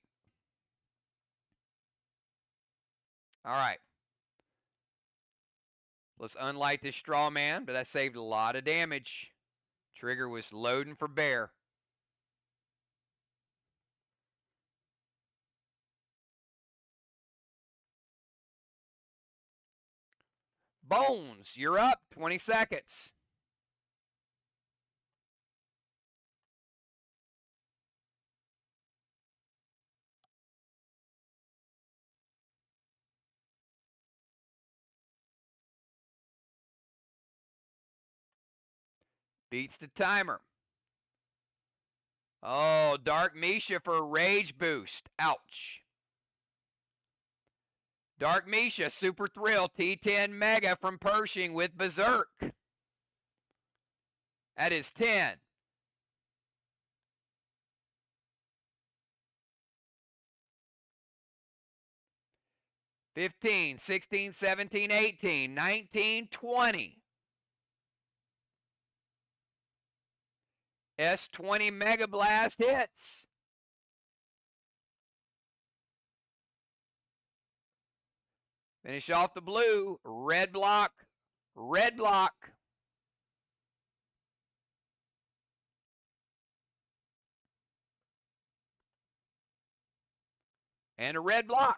All right. Let's unlight this straw man, but that saved a lot of damage. Trigger was loading for bear. Bones, you're up. 20 seconds. Beats the timer. Oh, Dark Misha for a rage boost. Ouch. Dark Misha, Super Thrill, T10 Mega from Pershing with Berserk. That is 10. 15, 16, 17, 18, 19, 20. S20 Mega Blast hits. Finish off the blue. Red block. Red block. And a red block.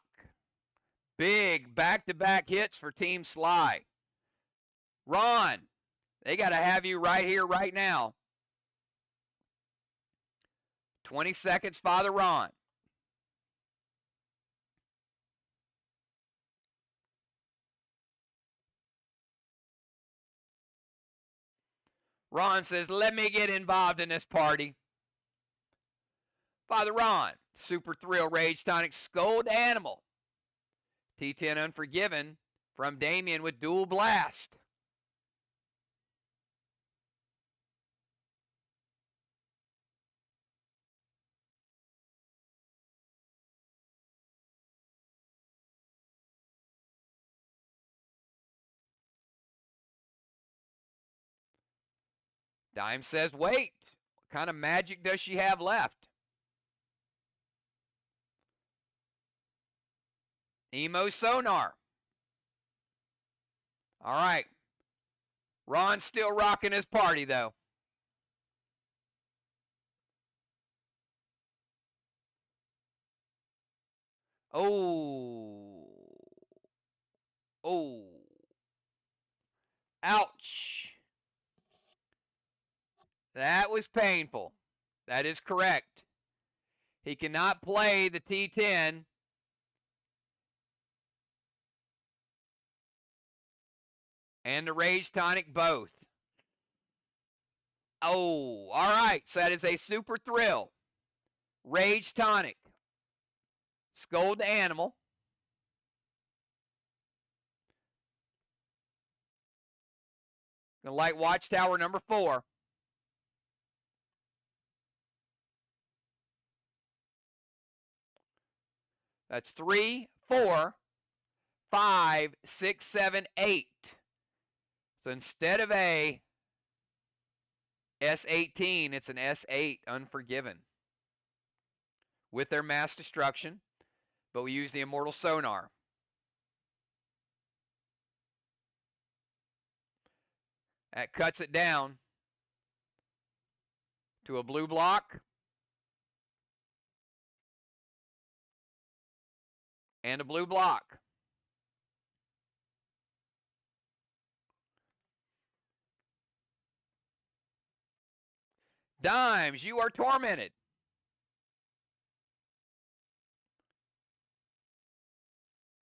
Big back-to-back hits for Team SLY. Ron, they got to have you right here, right now. 20 seconds, Father Ron. Ron says, let me get involved in this party. Father Ron, Super Thrill, Rage Tonic, Scold Animal. T10 Unforgiven from Damien with Dual Blast. Dime says, wait. What kind of magic does she have left? Emo Sonar. All right. Ron's still rocking his party, though. Oh. Oh. Ouch. That was painful. That is correct. He cannot play the T10 and the Rage Tonic both. Oh, all right. So that is a Super Thrill. Rage Tonic. Scold the Animal. Gonna light Watchtower number 4. That's 3, 4, 5, 6, 7, 8. So instead of a S18, it's an S8 Unforgiven with their mass destruction, but we use the Immortal Sonar. That cuts it down to a blue block and a blue block. Dimes, you are tormented.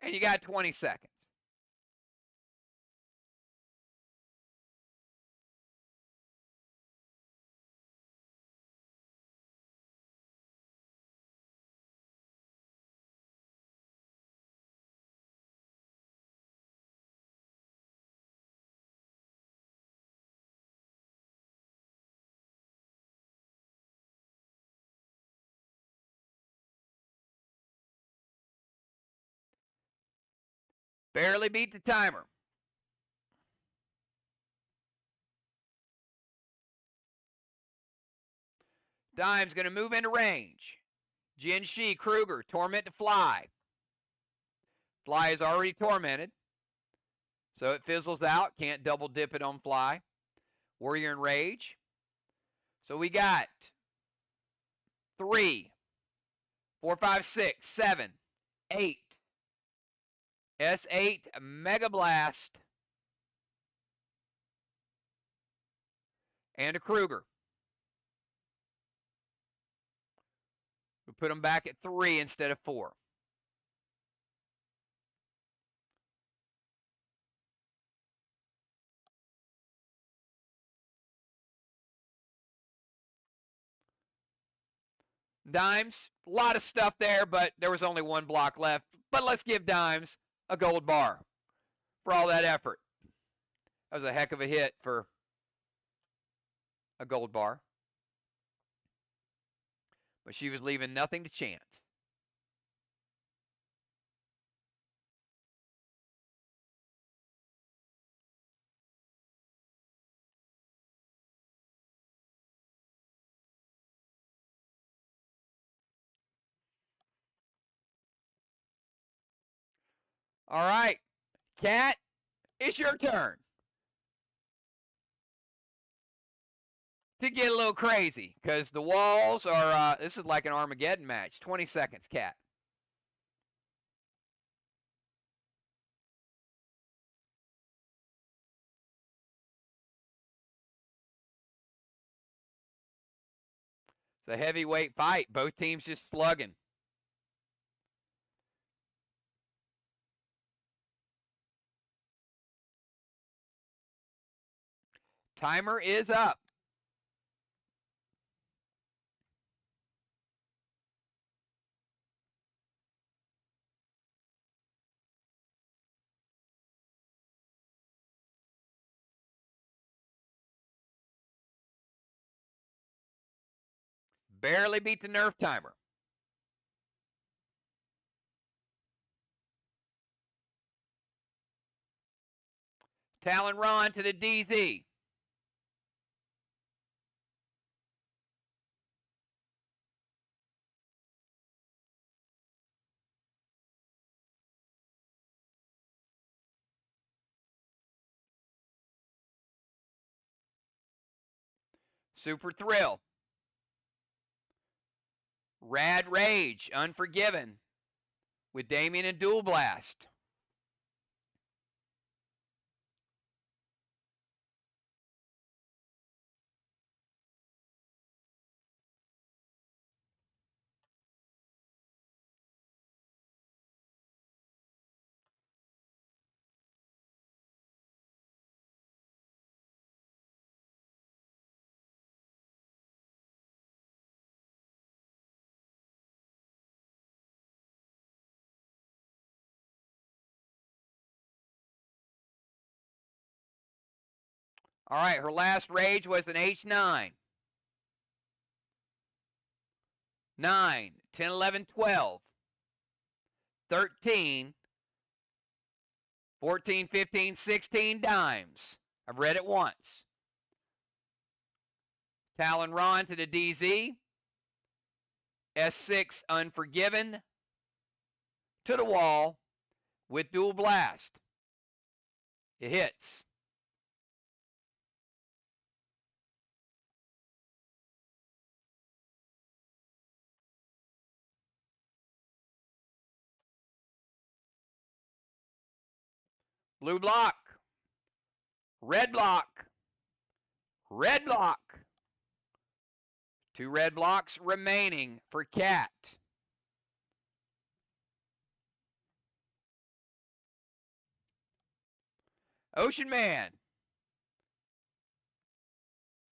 And you got 20 seconds. Barely beat the timer. Dime's going to move into range. Jin Shi, Kruger, torment to fly. Fly is already tormented, so it fizzles out. Can't double dip it on fly. Warrior and Rage. So we got 3, 4, 5, 6, 7, 8. S8 Mega Blast. And a Kruger. We put them back at 3 instead of 4. Dimes, a lot of stuff there, but there was only one block left. But let's give Dimes a gold bar for all that effort. That was a heck of a hit for a gold bar. But she was leaving nothing to chance. All right, Kat, it's your turn to get a little crazy because the walls are, this is like an Armageddon match. 20 seconds, Kat. It's a heavyweight fight. Both teams just slugging. Timer is up. Barely beat the Nerf timer. Talon Ron to the DZ. Super Thrill. Rad Rage, Unforgiven with Damien and Dual Blast. All right, her last rage was an H9. 9, 10, 11, 12, 13, 14, 15, 16 dimes. I've read it once. Talon Ron to the DZ. S6 Unforgiven to the wall with Dual Blast. It hits. Blue block. Red block. Red block. 2 red blocks remaining for Cat. Ocean Man.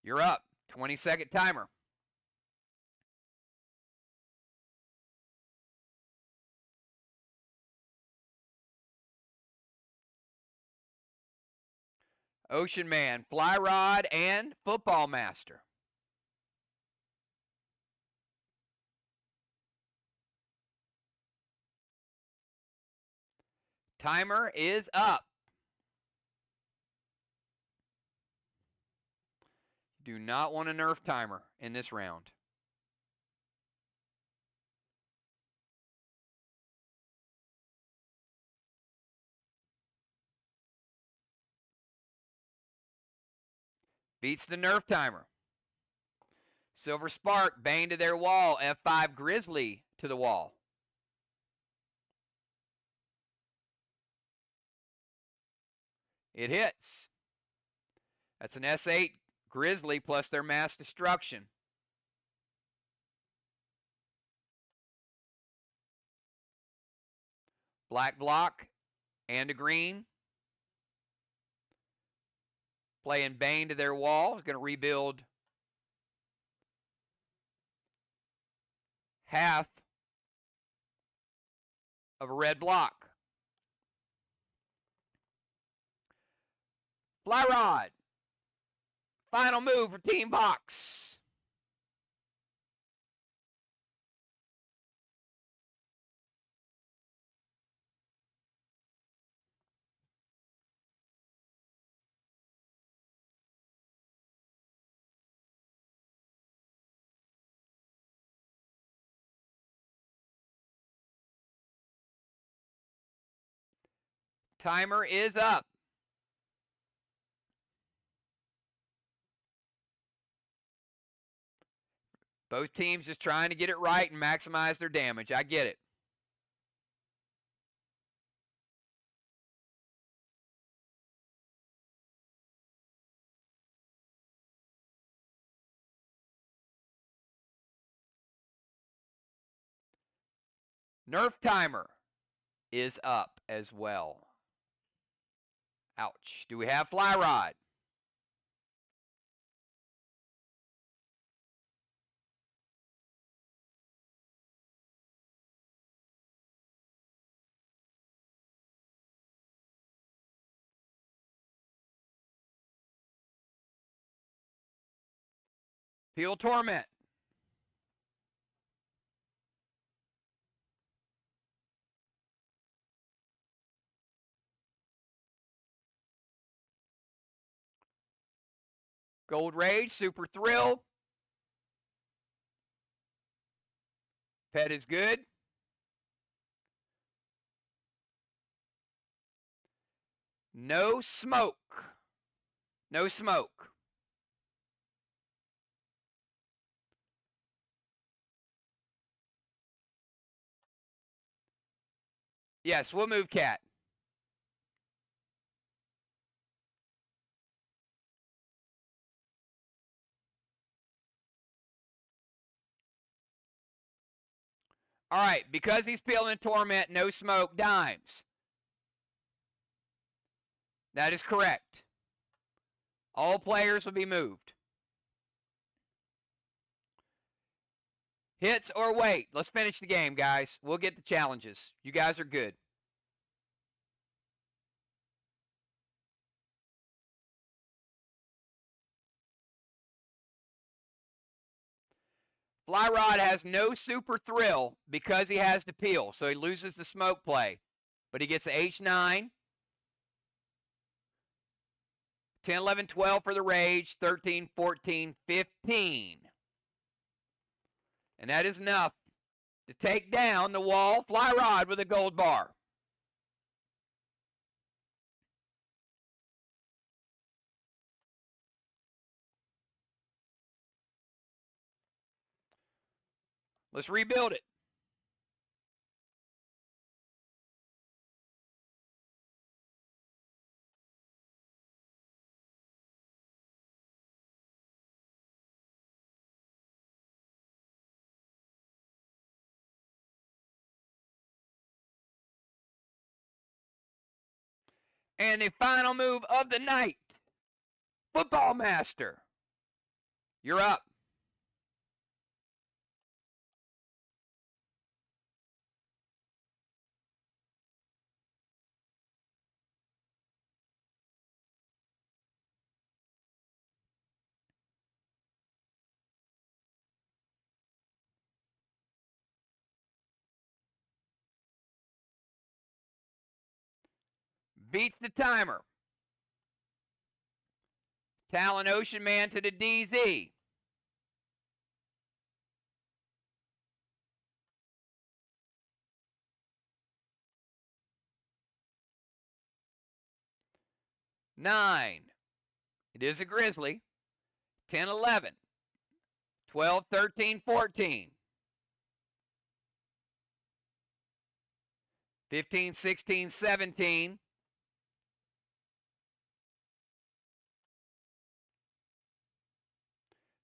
You're up. 20-second timer. Ocean Man, Fly Rod, and Football Master. Timer is up. Do not want a nerf timer in this round. Beats the nerf timer. Silver Spark, bang to their wall. F5 Grizzly to the wall. It hits. That's an S8 Grizzly plus their mass destruction. Black block and a green. Playing bang to their wall. Going to rebuild half of a red block. Fly Rod. Final move for Team VOX. Timer is up. Both teams just trying to get it right and maximize their damage. I get it. Nerf timer is up as well. Ouch. Do we have Fly Rod? Peel Torment. Gold Rage, Super Thrill. Pet is good. No smoke. No smoke. Yes, we'll move Cat. All right, because he's peeling Torment, no smoke, dimes. That is correct. All players will be moved. Hits or wait. Let's finish the game, guys. We'll get the challenges. You guys are good. Fly Rod has no Super Thrill because he has to peel, so he loses the smoke play. But he gets a H9. 10, 11, 12 for the Rage. 13, 14, 15. And that is enough to take down the wall Fly Rod with a gold bar. Let's rebuild it. And the final move of the night. Football Master. You're up. beats the timer. Talon Ocean Man to the DZ. Nine. It is a Grizzly. 10, 11. 12, 13, 14. 15, 16, 17.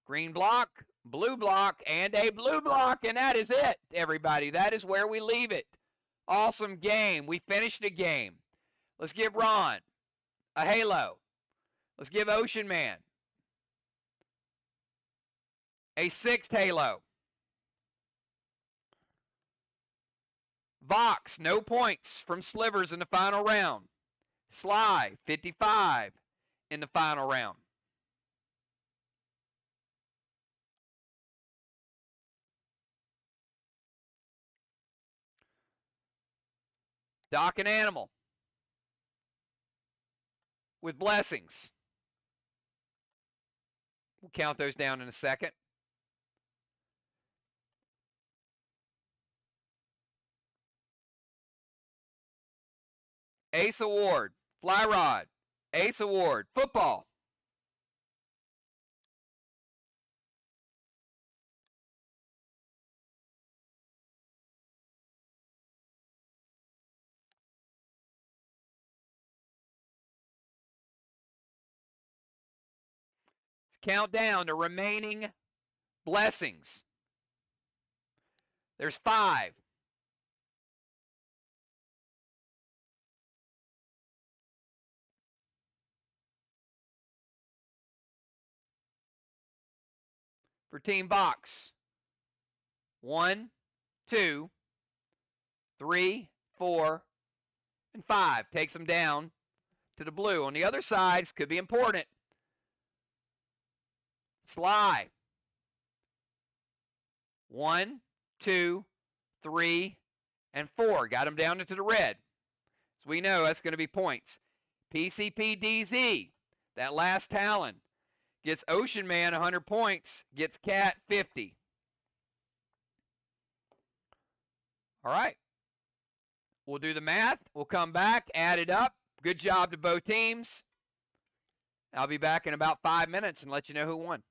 Green block, blue block, and a blue block, and that is it, everybody. That is where we leave it. Awesome game. We finished the game. Let's give Ron a halo. Let's give Ocean Man a 6th halo. VOX, no points from Slivers in the final round. SLY, 55 in the final round. Doc and Animal with blessings. We'll count those down in a second. Ace Award, Fly Rod, Ace Award, Football. Let's count down the remaining blessings. There's 5. For Team Box. 1, 2, 3, 4, and 5. Takes them down to the blue. On the other sides, could be important. SLY. 1, 2, 3, and 4. Got them down into the red. So we know that's going to be points. PCPDZ, that last Talon, gets Ocean Man 100 points, gets Cat 50. All right. We'll do the math. We'll come back, add it up. Good job to both teams. I'll be back in about 5 minutes and let you know who won.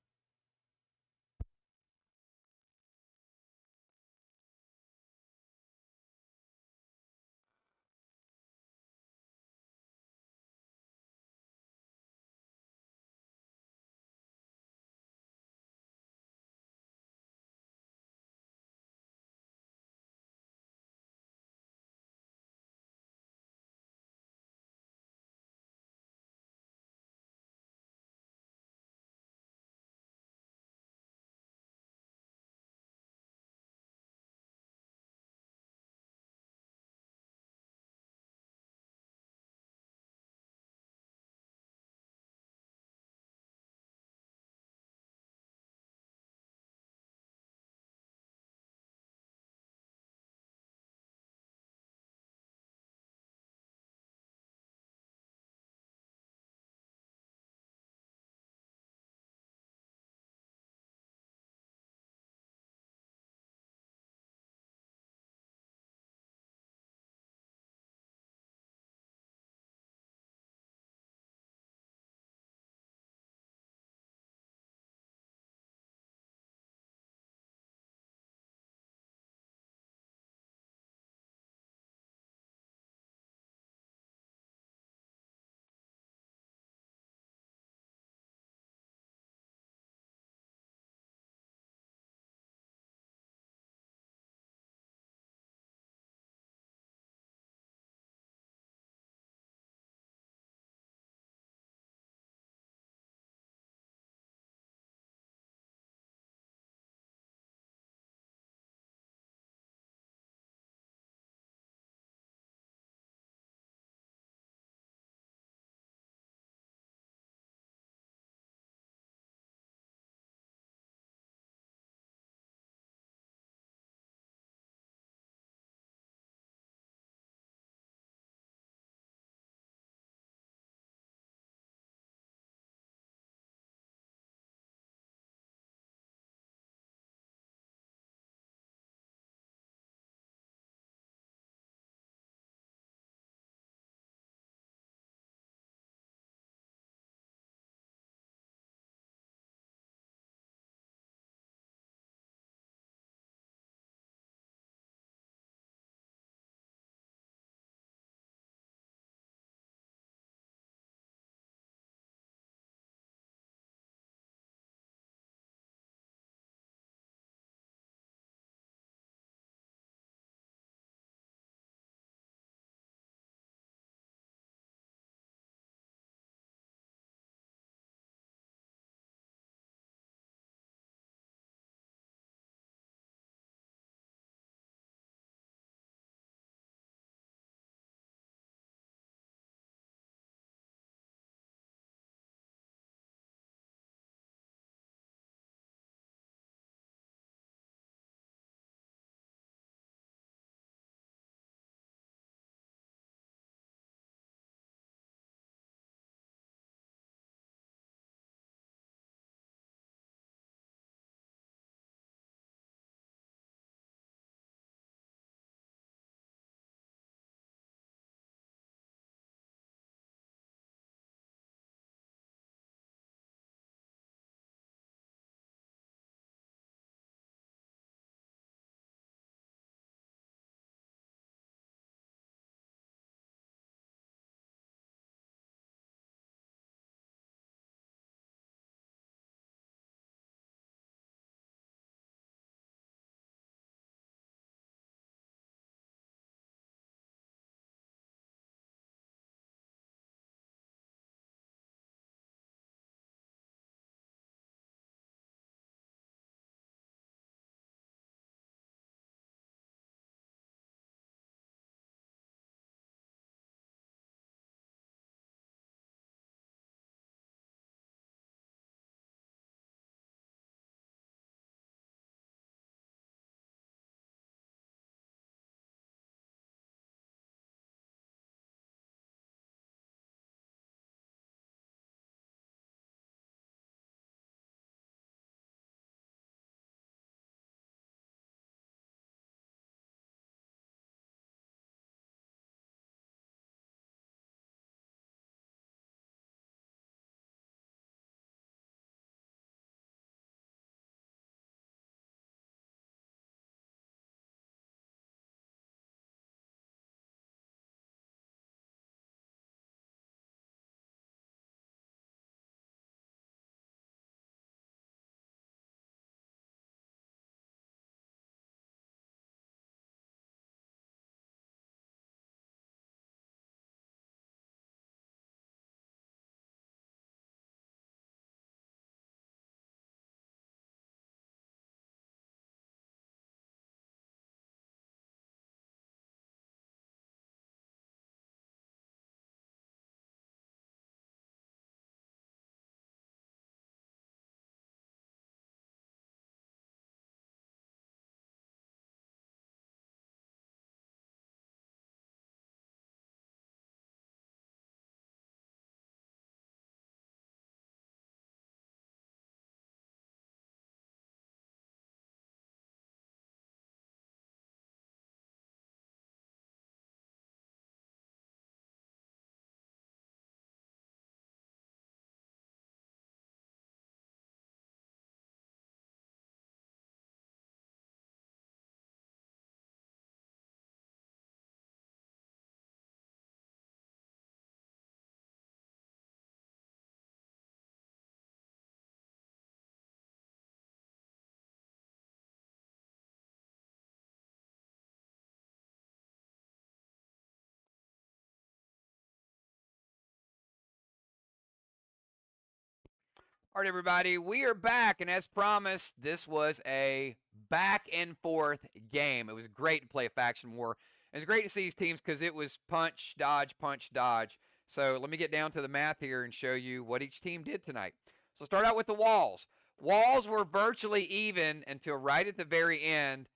All right, everybody, we are back, and as promised, this was a back-and-forth game. It was great to play a faction war. It was great to see these teams because it was punch, dodge, punch, dodge. So let me get down to the math here and show you what each team did tonight. So start out with the walls. Walls were virtually even until right at the very end.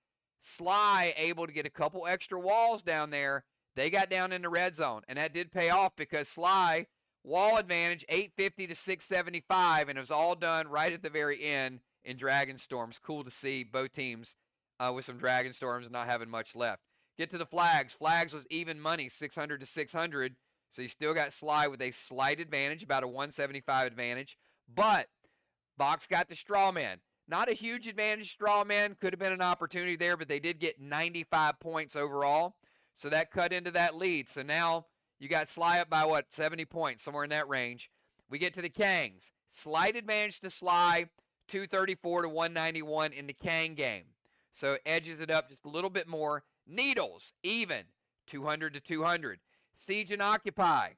SLY able to get a couple extra walls down there. They got down in the red zone, and that did pay off because SLY wall advantage 850 to 675, and it was all done right at the very end in Dragon Storms. Cool to see both teams with some Dragon Storms and not having much left. Get to the flags. Flags was even money, 600 to 600. So you still got SLY with a slight advantage, about a 175 advantage. But VOX got the straw man. Not a huge advantage straw man. Could have been an opportunity there, but they did get 95 points overall. So that cut into that lead. So now you got SLY up by, what, 70 points, somewhere in that range. We get to the Kangs. Slight advantage to SLY, 234 to 191 in the Kang game. So it edges it up just a little bit more. Needles, even, 200 to 200. Siege and Occupy,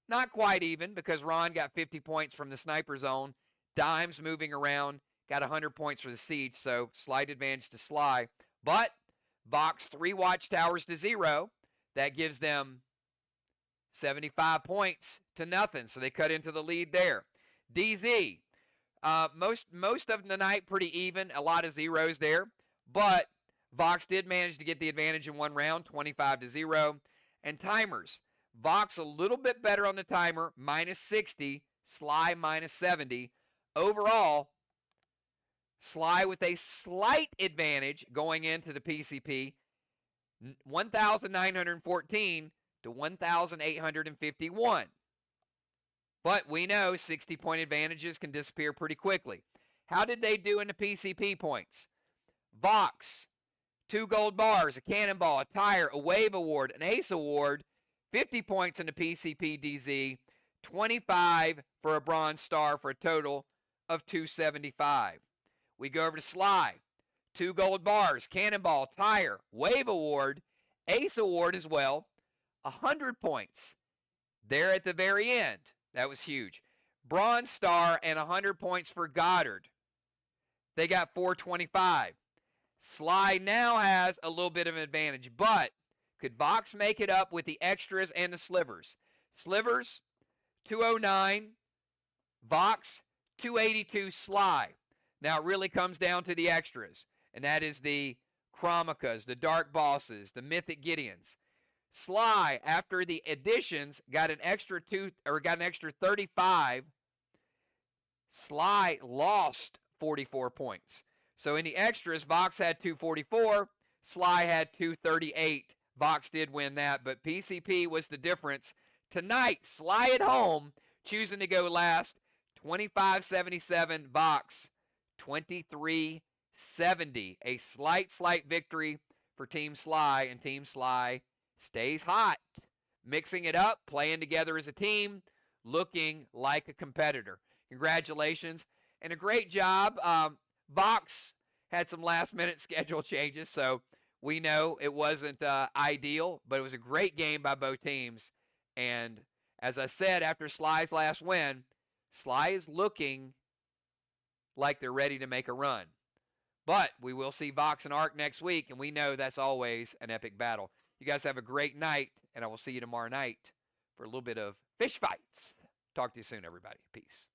not quite even because Ron got 50 points from the sniper zone. Dimes moving around, got 100 points for the Siege, so slight advantage to SLY. But VOX 3 watchtowers to 0. That gives them 75 points to nothing, so they cut into the lead there. DZ, most of the night pretty even, a lot of zeros there, but VOX did manage to get the advantage in one round, 25 to 0. And timers, VOX a little bit better on the timer, minus 60, SLY minus 70. Overall, SLY with a slight advantage going into the PCP, 1,914 to 1,851. But we know 60-point advantages can disappear pretty quickly. How did they do in the PCP points? VOX, 2 gold bars, a cannonball, a tire, a wave award, an ace award, 50 points in the PCP DZ, 25 for a bronze star for a total of 275. We go over to SLY, 2 gold bars, cannonball, tire, wave award, ace award as well, 100 points there at the very end. That was huge. Bronze star and 100 points for Goddard. They got 425. SLY now has a little bit of an advantage, but could VOX make it up with the extras and the slivers? Slivers, 209. VOX, 282 SLY. Now it really comes down to the extras, and that is the Chromikas, the Dark Bosses, the Mythic Gideons. SLY, after the additions, got an extra 35. SLY lost 44 points. So in the extras, VOX had 244, SLY had 238. VOX did win that, but PCP was the difference. Tonight, SLY at home, choosing to go last, 25-77, VOX, 23-70. A slight victory for Team SLY, and Team SLY stays hot, mixing it up, playing together as a team, looking like a competitor. Congratulations, and a great job. VOX had some last-minute schedule changes, so we know it wasn't ideal, but it was a great game by both teams. And as I said after SLY's last win, SLY is looking like they're ready to make a run. But we will see VOX and ARC next week, and we know that's always an epic battle. You guys have a great night, and I will see you tomorrow night for a little bit of fish fights. Talk to you soon, everybody. Peace.